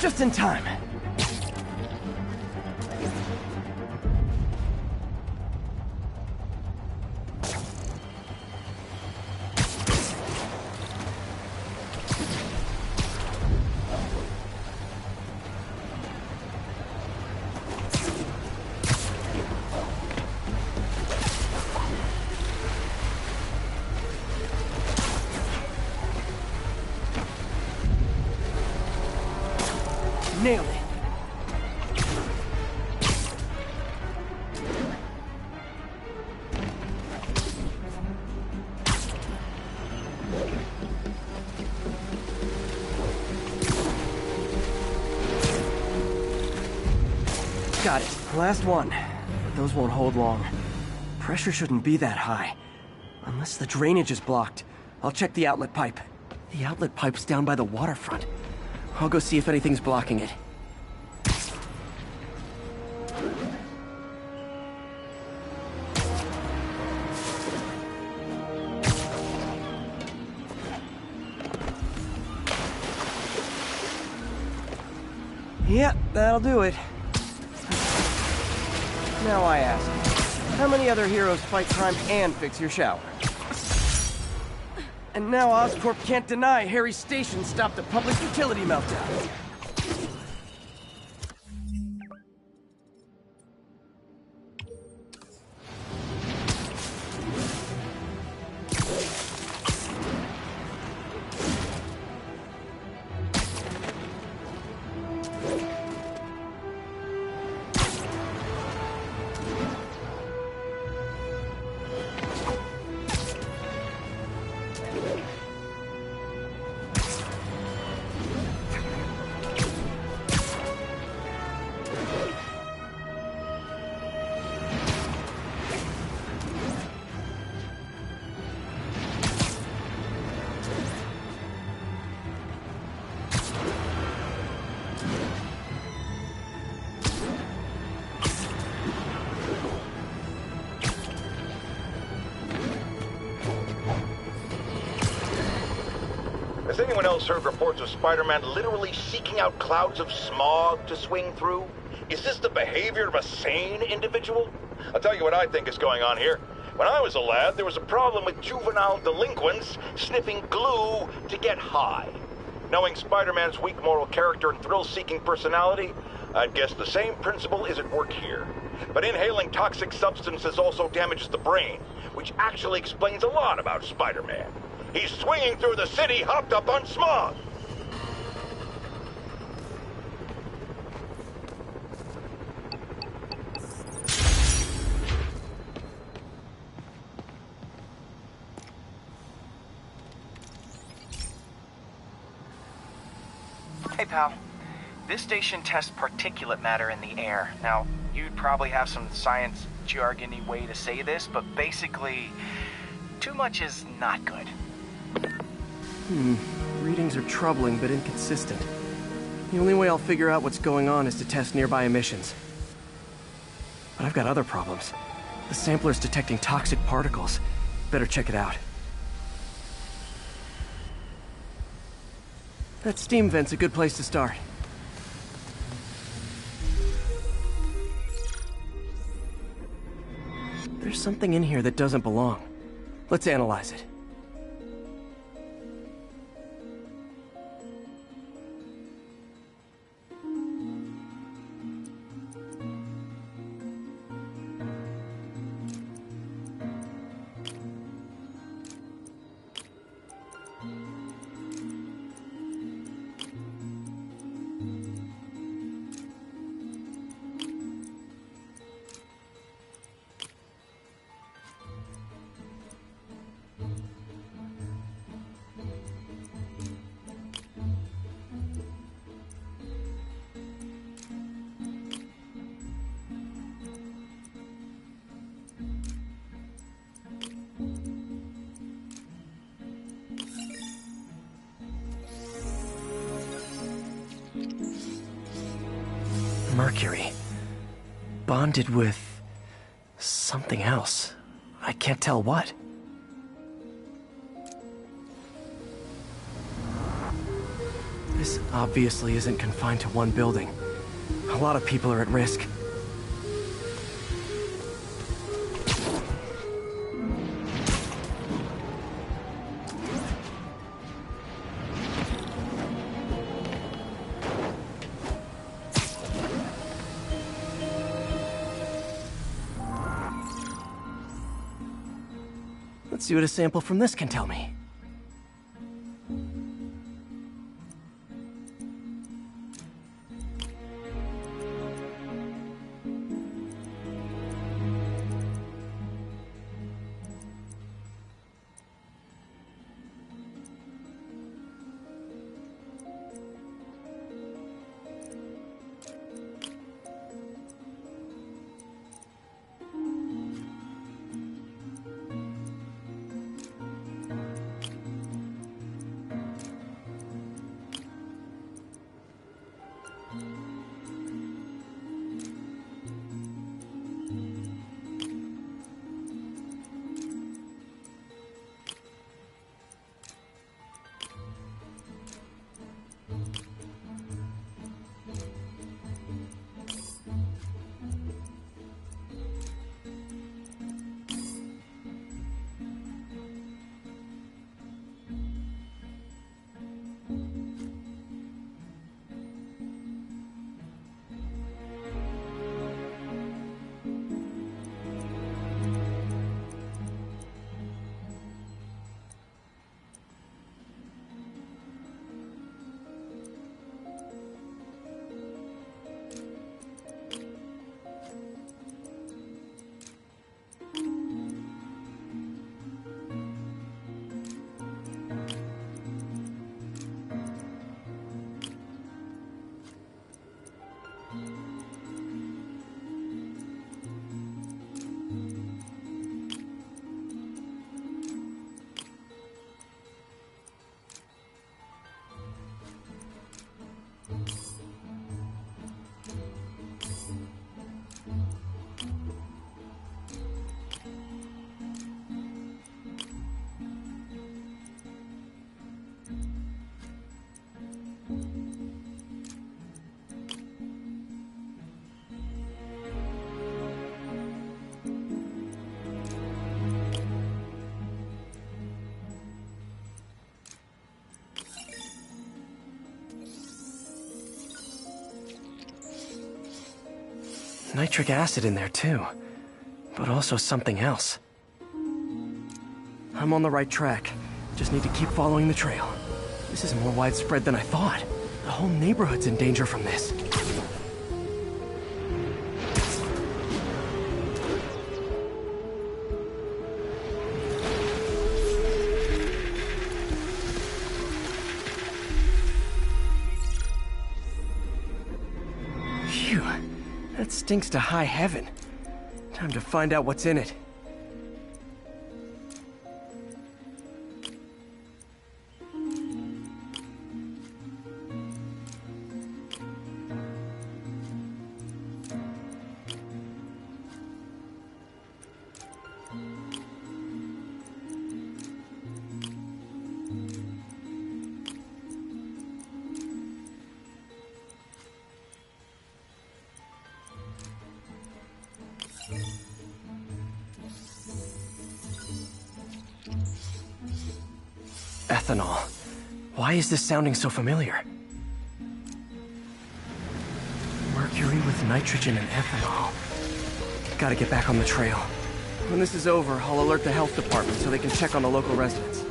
Just in time. Nailed it. Got it. Last one. But those won't hold long. Pressure shouldn't be that high. Unless the drainage is blocked. I'll check the outlet pipe. The outlet pipe's down by the waterfront. I'll go see if anything's blocking it. Yep, that'll do it. Now I ask, how many other heroes fight crime and fix your shower? And now Oscorp can't deny Harry's station stopped a public utility meltdown. Has anyone else heard reports of Spider-Man literally seeking out clouds of smog to swing through? Is this the behavior of a sane individual? I'll tell you what I think is going on here. When I was a lad, there was a problem with juvenile delinquents sniffing glue to get high. Knowing Spider-Man's weak moral character and thrill-seeking personality, I'd guess the same principle is at work here. But inhaling toxic substances also damages the brain, which actually explains a lot about Spider-Man. He's swinging through the city hopped up on smog. Hey, pal. This station tests particulate matter in the air. Now, you'd probably have some science jargony way to say this, but basically, too much is not good. Readings are troubling but inconsistent. The only way I'll figure out what's going on is to test nearby emissions. But I've got other problems. The sampler's detecting toxic particles. Better check it out. That steam vent's a good place to start. There's something in here that doesn't belong. Let's analyze it. Mercury. Bonded with... something else. I can't tell what. This obviously isn't confined to one building. A lot of people are at risk. Let's see what a sample from this can tell me. Nitric acid in there too, but also something else. I'm on the right track. Just need to keep following the trail. This is more widespread than I thought. The whole neighborhood's in danger from this. Phew, that stinks to high heaven. Time to find out what's in it. Ethanol. Why is this sounding so familiar? Mercury with nitrogen and ethanol. Gotta get back on the trail. When this is over, I'll alert the health department so they can check on the local residents.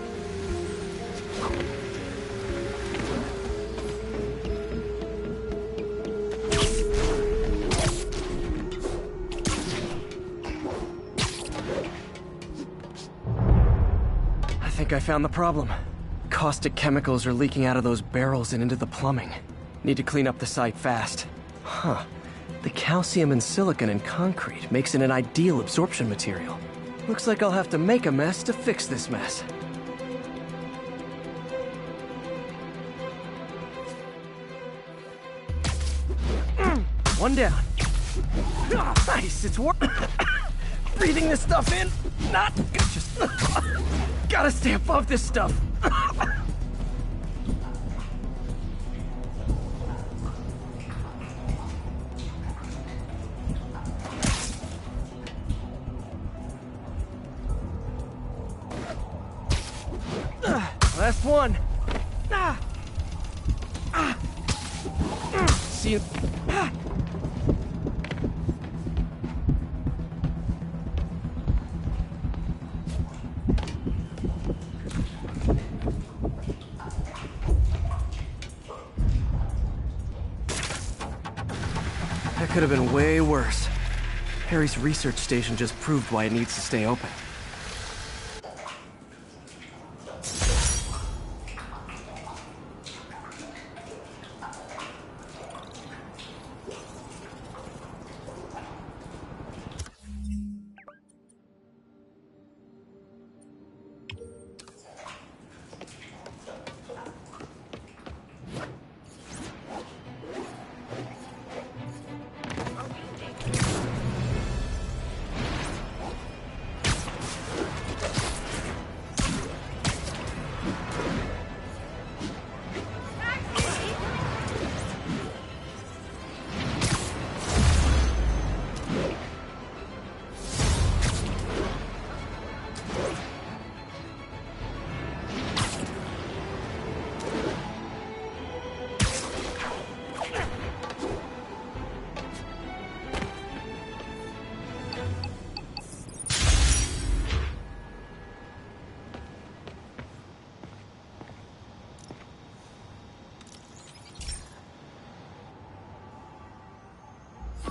I think I found the problem. Caustic chemicals are leaking out of those barrels and into the plumbing. Need to clean up the site fast. Huh. The calcium and silicon in concrete makes it an ideal absorption material. Looks like I'll have to make a mess to fix this mess. one down. Oh, nice, it's working. Breathing this stuff in, not just gotta stay above this stuff. Last one. See you. That could have been way worse. Harry's research station just proved why it needs to stay open.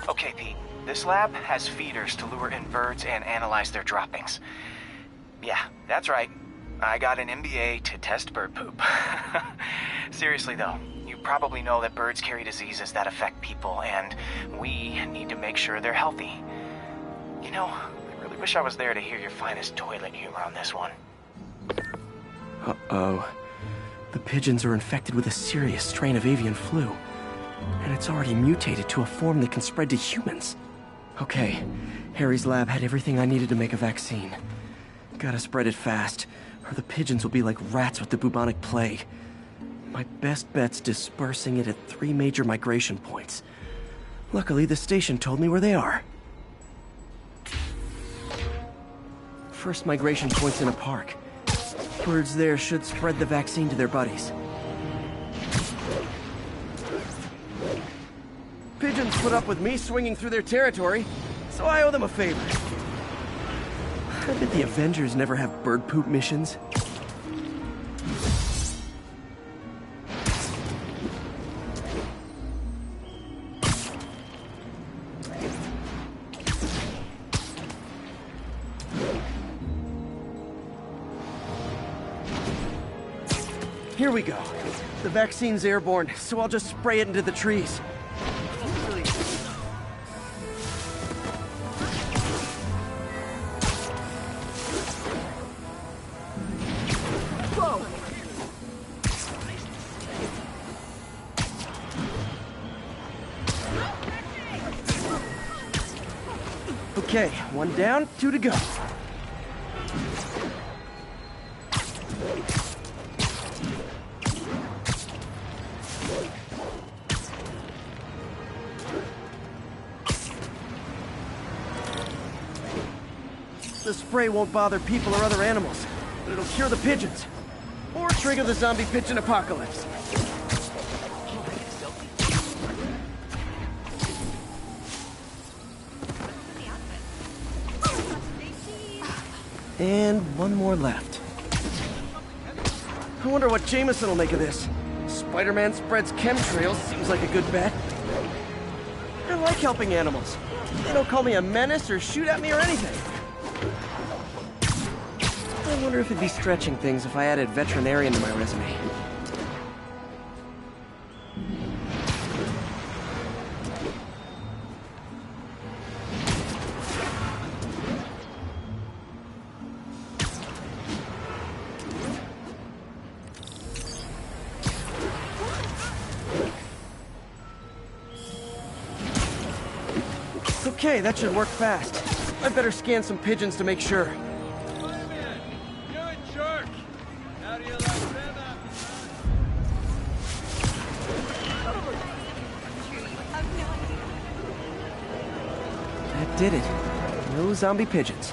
Okay, Pete. This lab has feeders to lure in birds and analyze their droppings. Yeah, that's right. I got an MBA to test bird poop. Seriously, though, you probably know that birds carry diseases that affect people, and we need to make sure they're healthy. You know, I really wish I was there to hear your finest toilet humor on this one. Uh-oh. The pigeons are infected with a serious strain of avian flu. And it's already mutated to a form that can spread to humans. Okay, Harry's lab had everything I needed to make a vaccine. Gotta spread it fast, or the pigeons will be like rats with the bubonic plague. My best bet's dispersing it at 3 major migration points. Luckily, the station told me where they are. First migration point's in a park. Birds there should spread the vaccine to their buddies. Pigeons put up with me swinging through their territory, so I owe them a favor. I bet the Avengers never have bird poop missions. Here we go. The vaccine's airborne, so I'll just spray it into the trees. Okay, 1 down, 2 to go. The spray won't bother people or other animals, but it'll cure the pigeons. Or trigger the zombie pigeon apocalypse. And 1 more left. I wonder what Jameson will make of this. Spider-Man spreads chemtrails, seems like a good bet. I like helping animals. They don't call me a menace or shoot at me or anything. I wonder if it'd be stretching things if I added veterinarian to my resume. Okay, that should work fast. I'd better scan some pigeons to make sure. Spider-Man, you're a jerk. How do you like them apples? That did it. No zombie pigeons.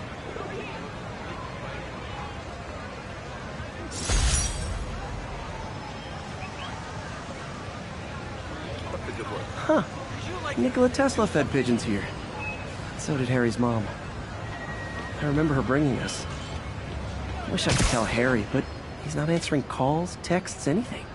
Huh. Nikola Tesla fed pigeons here. So did Harry's mom. I remember her bringing us. I wish I could tell Harry, but he's not answering calls, texts, anything.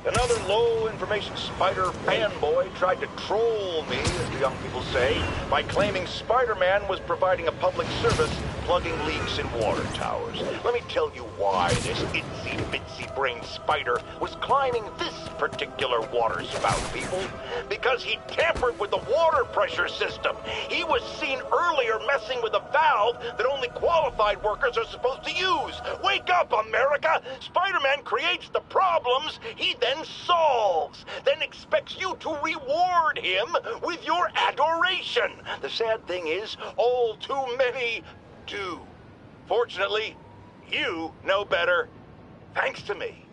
Another low-information Spider fanboy tried to troll me, as the young people say, by claiming Spider-Man was providing a public service plugging leaks in water towers. Let me tell you why this itsy-bitsy brain spider was climbing this particular water spout, people. Because he tampered with the water pressure system. He was seen earlier messing with a valve that only qualified workers are supposed to use. Wake up, America! Spider-Man creates the problems he then solves, then expects you to reward him with your adoration. The sad thing is, all too many do. Fortunately, you know better, thanks to me.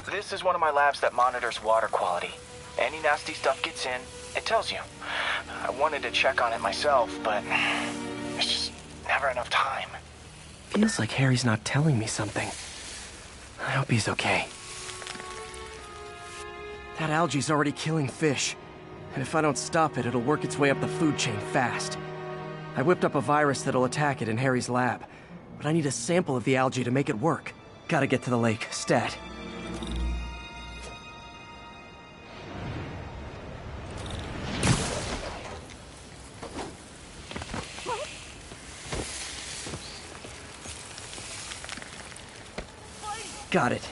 This is one of my labs that monitors water quality. Any nasty stuff gets in, it tells you. I wanted to check on it myself, but there's just never enough time. Feels like Harry's not telling me something. I hope he's okay. That algae's already killing fish. And if I don't stop it, it'll work its way up the food chain fast. I whipped up a virus that'll attack it in Harry's lab. But I need a sample of the algae to make it work. Gotta get to the lake, stat. Got it.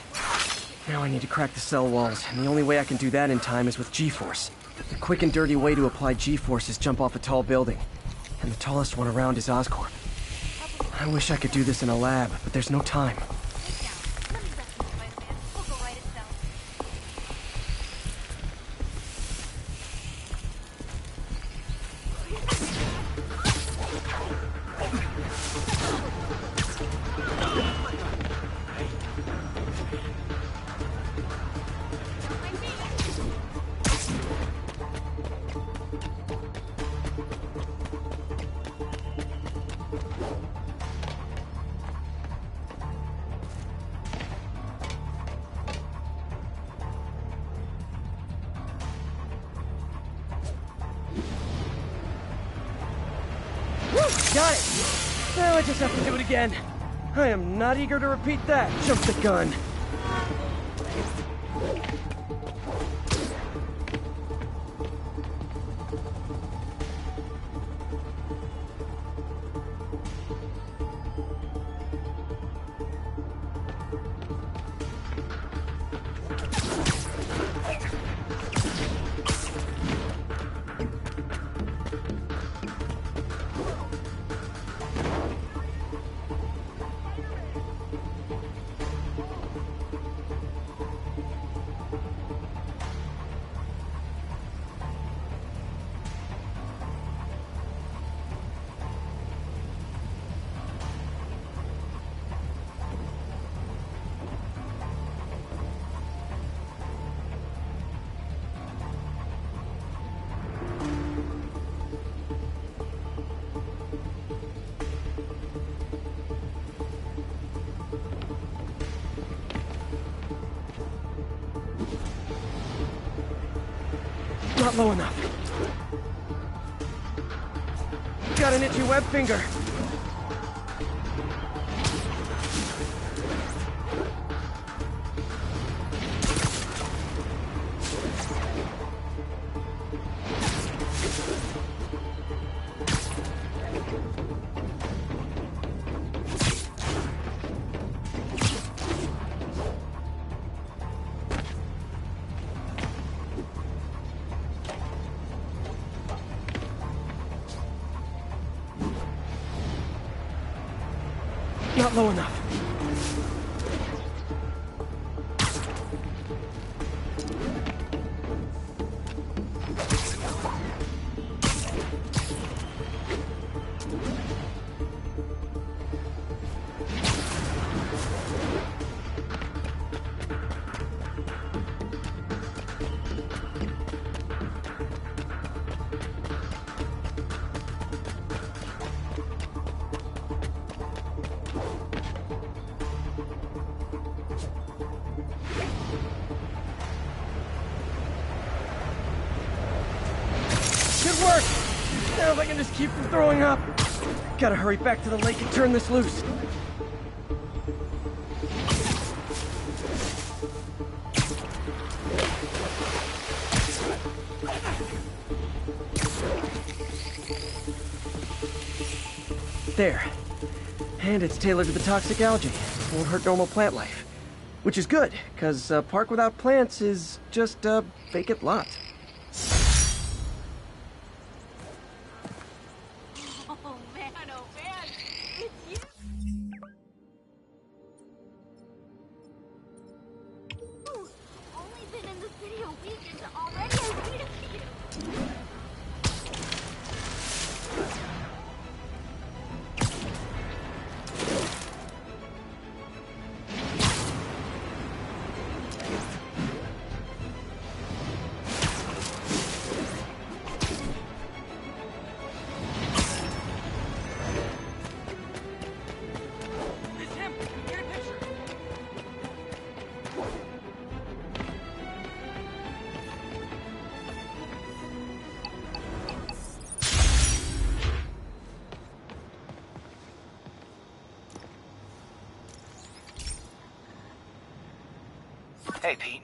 Now I need to crack the cell walls, and the only way I can do that in time is with G-Force. The quick and dirty way to apply G-Force is jump off a tall building. And the tallest one around is Oscorp. I wish I could do this in a lab, but there's no time. Got it! Now I just have to do it again. I am not eager to repeat that. Jump the gun. Not low enough. Got an itchy web finger. Not low enough. Good work! Now if I can just keep from throwing up. Gotta hurry back to the lake and turn this loose. There. And it's tailored to the toxic algae. Won't hurt normal plant life. Which is good, because a park without plants is just a vacant lot. Oh man, it's you! Ooh, only been in the city a week and already I need a few. Hey, Pete.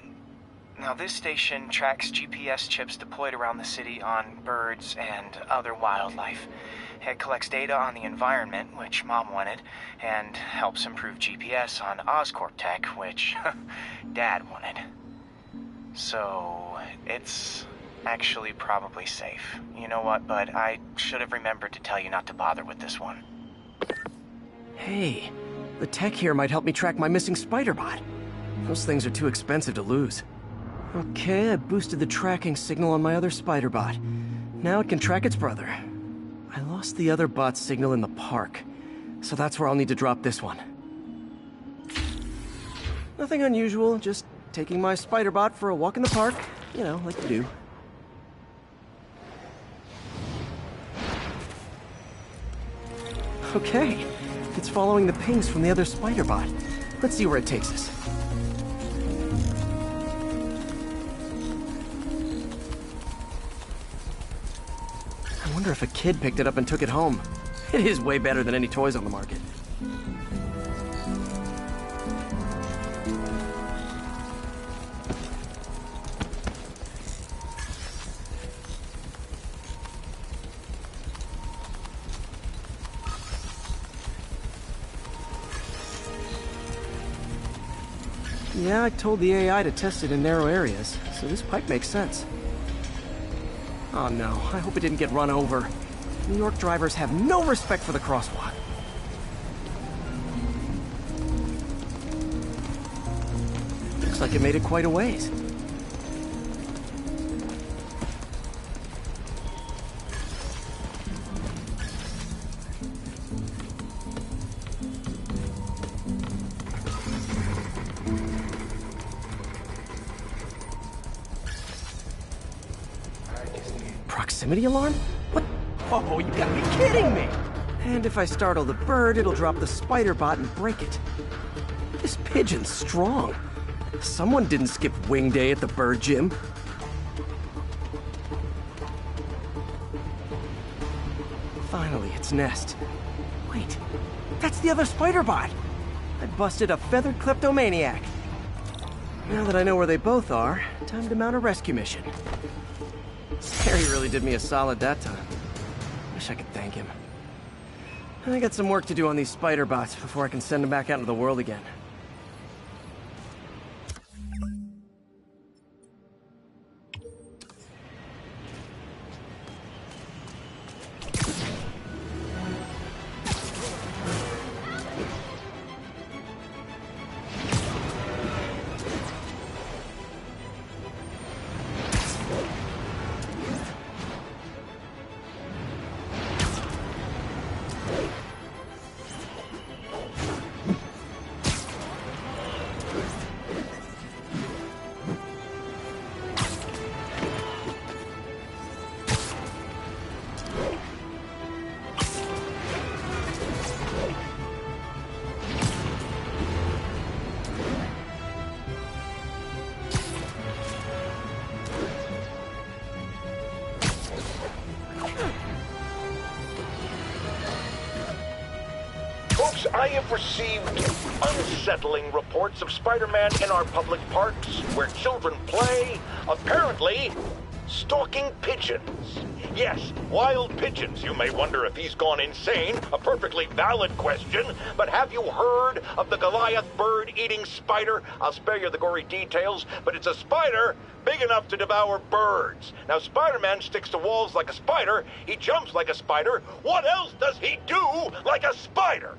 Now, this station tracks GPS chips deployed around the city on birds and other wildlife. It collects data on the environment, which Mom wanted, and helps improve GPS on Oscorp tech, which Dad wanted. So, it's actually probably safe. You know what, bud? I should have remembered to tell you not to bother with this one. Hey, the tech here might help me track my missing Spiderbot. Those things are too expensive to lose. Okay, I boosted the tracking signal on my other Spiderbot. Now it can track its brother. I lost the other bot's signal in the park, so that's where I'll need to drop this one. Nothing unusual, just taking my Spiderbot for a walk in the park. You know, like you do. Okay, it's following the pings from the other Spiderbot. Let's see where it takes us. I wonder if a kid picked it up and took it home. It is way better than any toys on the market. Yeah, I told the AI to test it in narrow areas, so this pipe makes sense. Oh no, I hope it didn't get run over. New York drivers have no respect for the crosswalk. Looks like it made it quite a ways. Proximity alarm? What? Oh, you gotta be kidding me! And if I startle the bird, it'll drop the Spiderbot and break it. This pigeon's strong. Someone didn't skip wing day at the bird gym. Finally, its nest. Wait, that's the other Spiderbot! I busted a feathered kleptomaniac. Now that I know where they both are, time to mount a rescue mission. Harry really did me a solid that time. Wish I could thank him. I got some work to do on these Spiderbots before I can send them back out into the world again. I have received unsettling reports of Spider-Man in our public parks, where children play, apparently stalking pigeons. Yes, wild pigeons. You may wonder if he's gone insane, a perfectly valid question, but have you heard of the Goliath bird-eating spider? I'll spare you the gory details, but it's a spider big enough to devour birds. Now, Spider-Man sticks to walls like a spider, he jumps like a spider. What else does he do like a spider?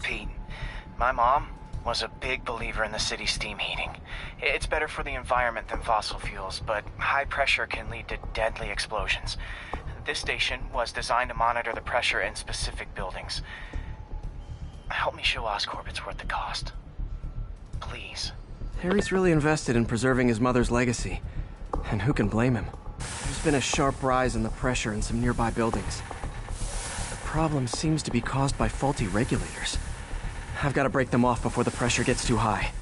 Pete, my mom was a big believer in the city's steam heating. It's better for the environment than fossil fuels, but high pressure can lead to deadly explosions. This station was designed to monitor the pressure in specific buildings. Help me show Oscorp it's worth the cost. Please. Harry's really invested in preserving his mother's legacy. And who can blame him? There's been a sharp rise in the pressure in some nearby buildings. The problem seems to be caused by faulty regulators. I've got to break them off before the pressure gets too high.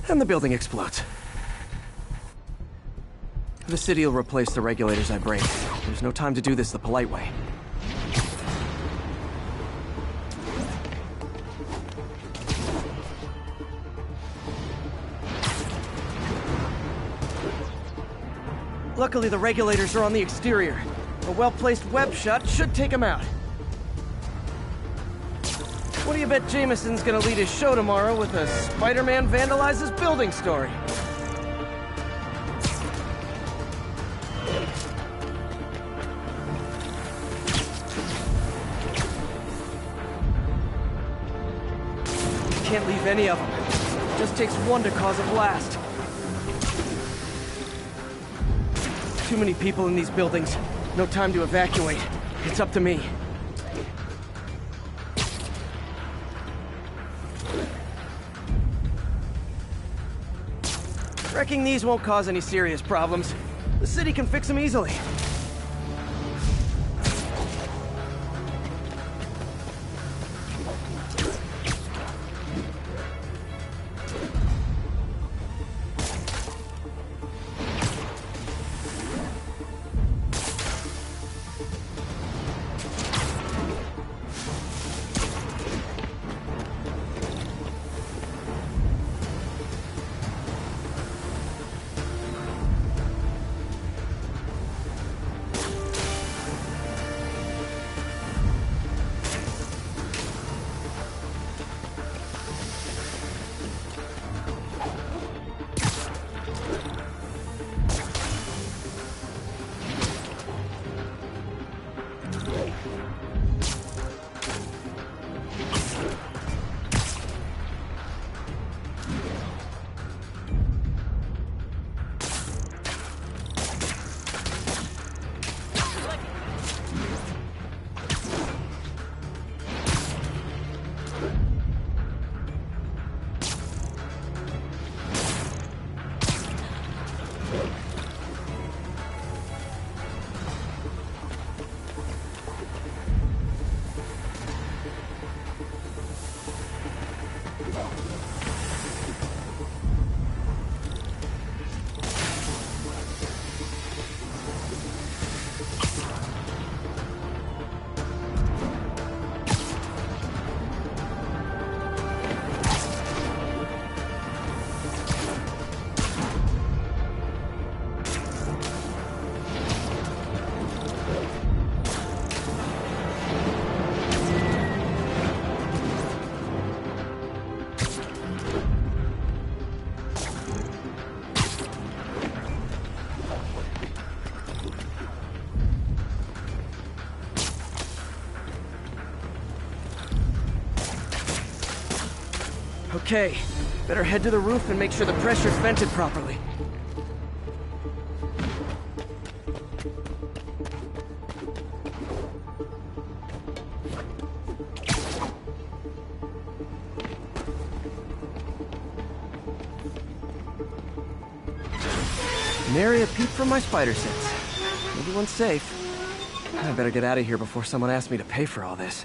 And the building explodes. The city will replace the regulators I break. There's no time to do this the polite way. Luckily, the regulators are on the exterior. A well-placed web shot should take them out. What do you bet Jameson's gonna lead his show tomorrow with a Spider-Man vandalizes building story? Can't leave any of them. Just takes one to cause a blast. Too many people in these buildings. No time to evacuate. It's up to me. Wrecking these won't cause any serious problems. The city can fix them easily. Okay, better head to the roof and make sure the pressure's vented properly. Nary a peep from my spider sense. Everyone's safe. I better get out of here before someone asks me to pay for all this.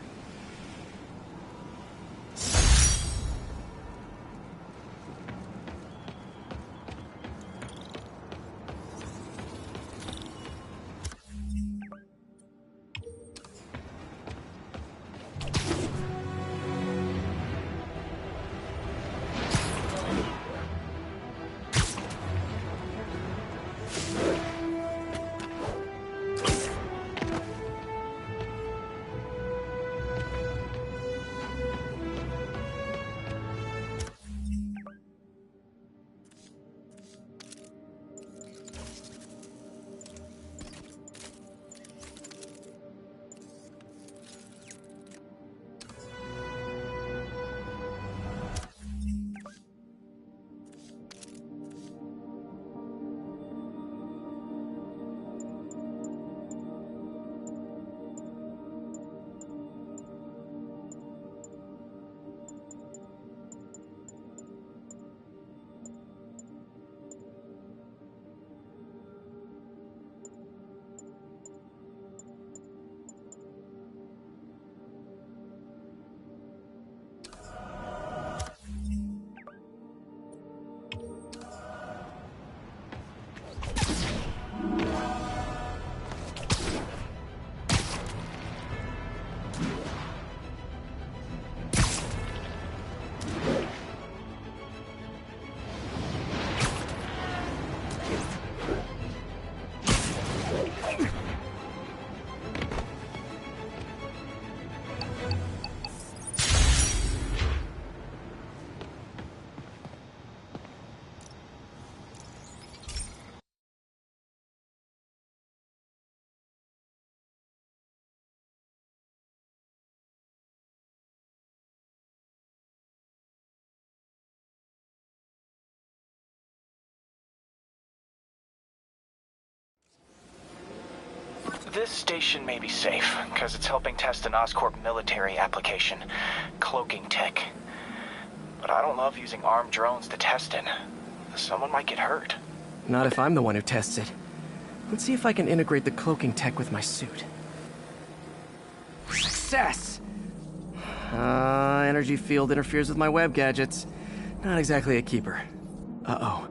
This station may be safe, because it's helping test an Oscorp military application, cloaking tech. But I don't love using armed drones to test it. Someone might get hurt. Not if I'm the one who tests it. Let's see if I can integrate the cloaking tech with my suit. Success! Energy field interferes with my web gadgets. Not exactly a keeper. Uh-oh.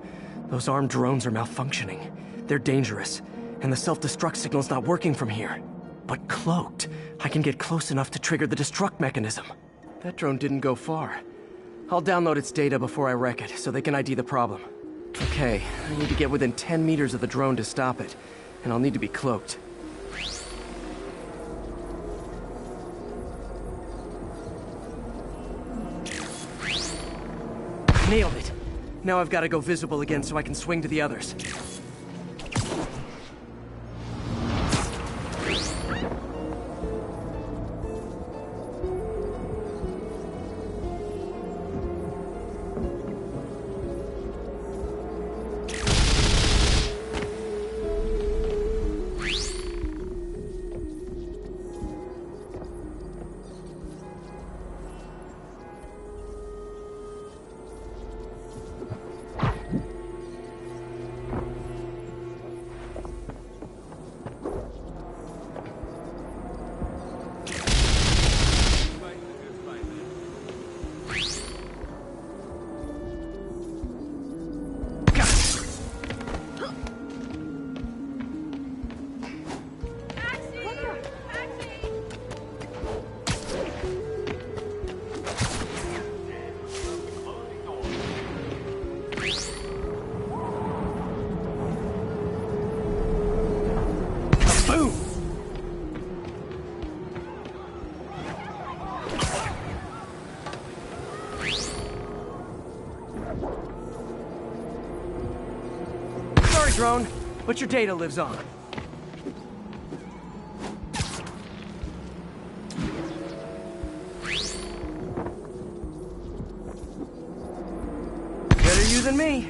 Those armed drones are malfunctioning. They're dangerous, and the self-destruct signal's not working from here. But cloaked, I can get close enough to trigger the destruct mechanism. That drone didn't go far. I'll download its data before I wreck it, so they can ID the problem. Okay, I need to get within 10 meters of the drone to stop it, and I'll need to be cloaked. Nailed it! Now I've got to go visible again so I can swing to the others. Drone, but your data lives on. Better you than me.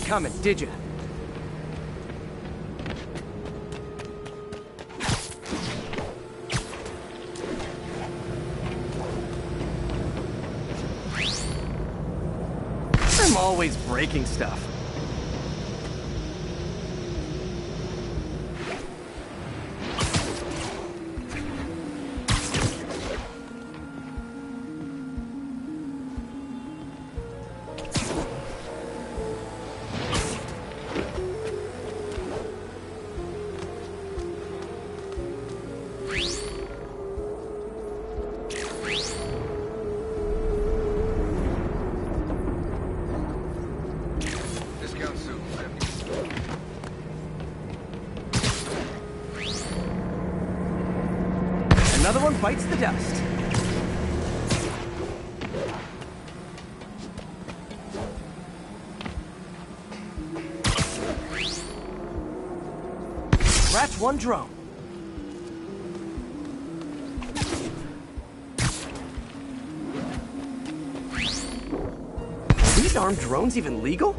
Coming, did you? I'm always breaking stuff. Another one bites the dust. Scratch one drone. Are these armed drones even legal?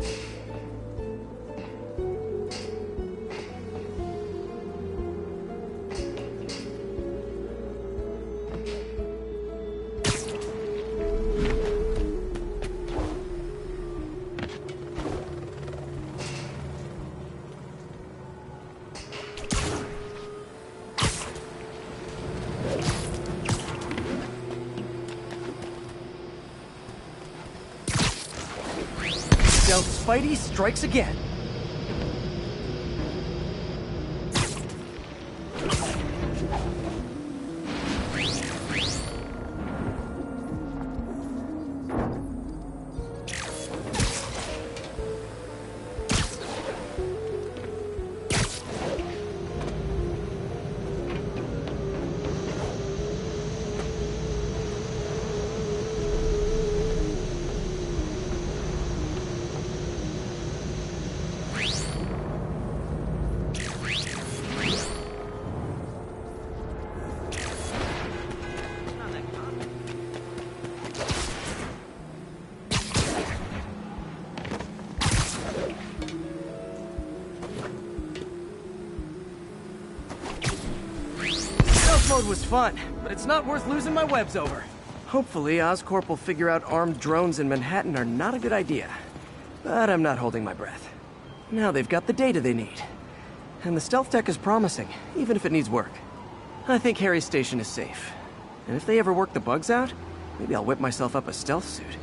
Stealth Spidey strikes again. stealth mode was fun, but it's not worth losing my webs over. Hopefully, Oscorp will figure out armed drones in Manhattan are not a good idea. But I'm not holding my breath. Now they've got the data they need. And the stealth tech is promising, even if it needs work. I think Harry's station is safe. And if they ever work the bugs out, maybe I'll whip myself up a stealth suit.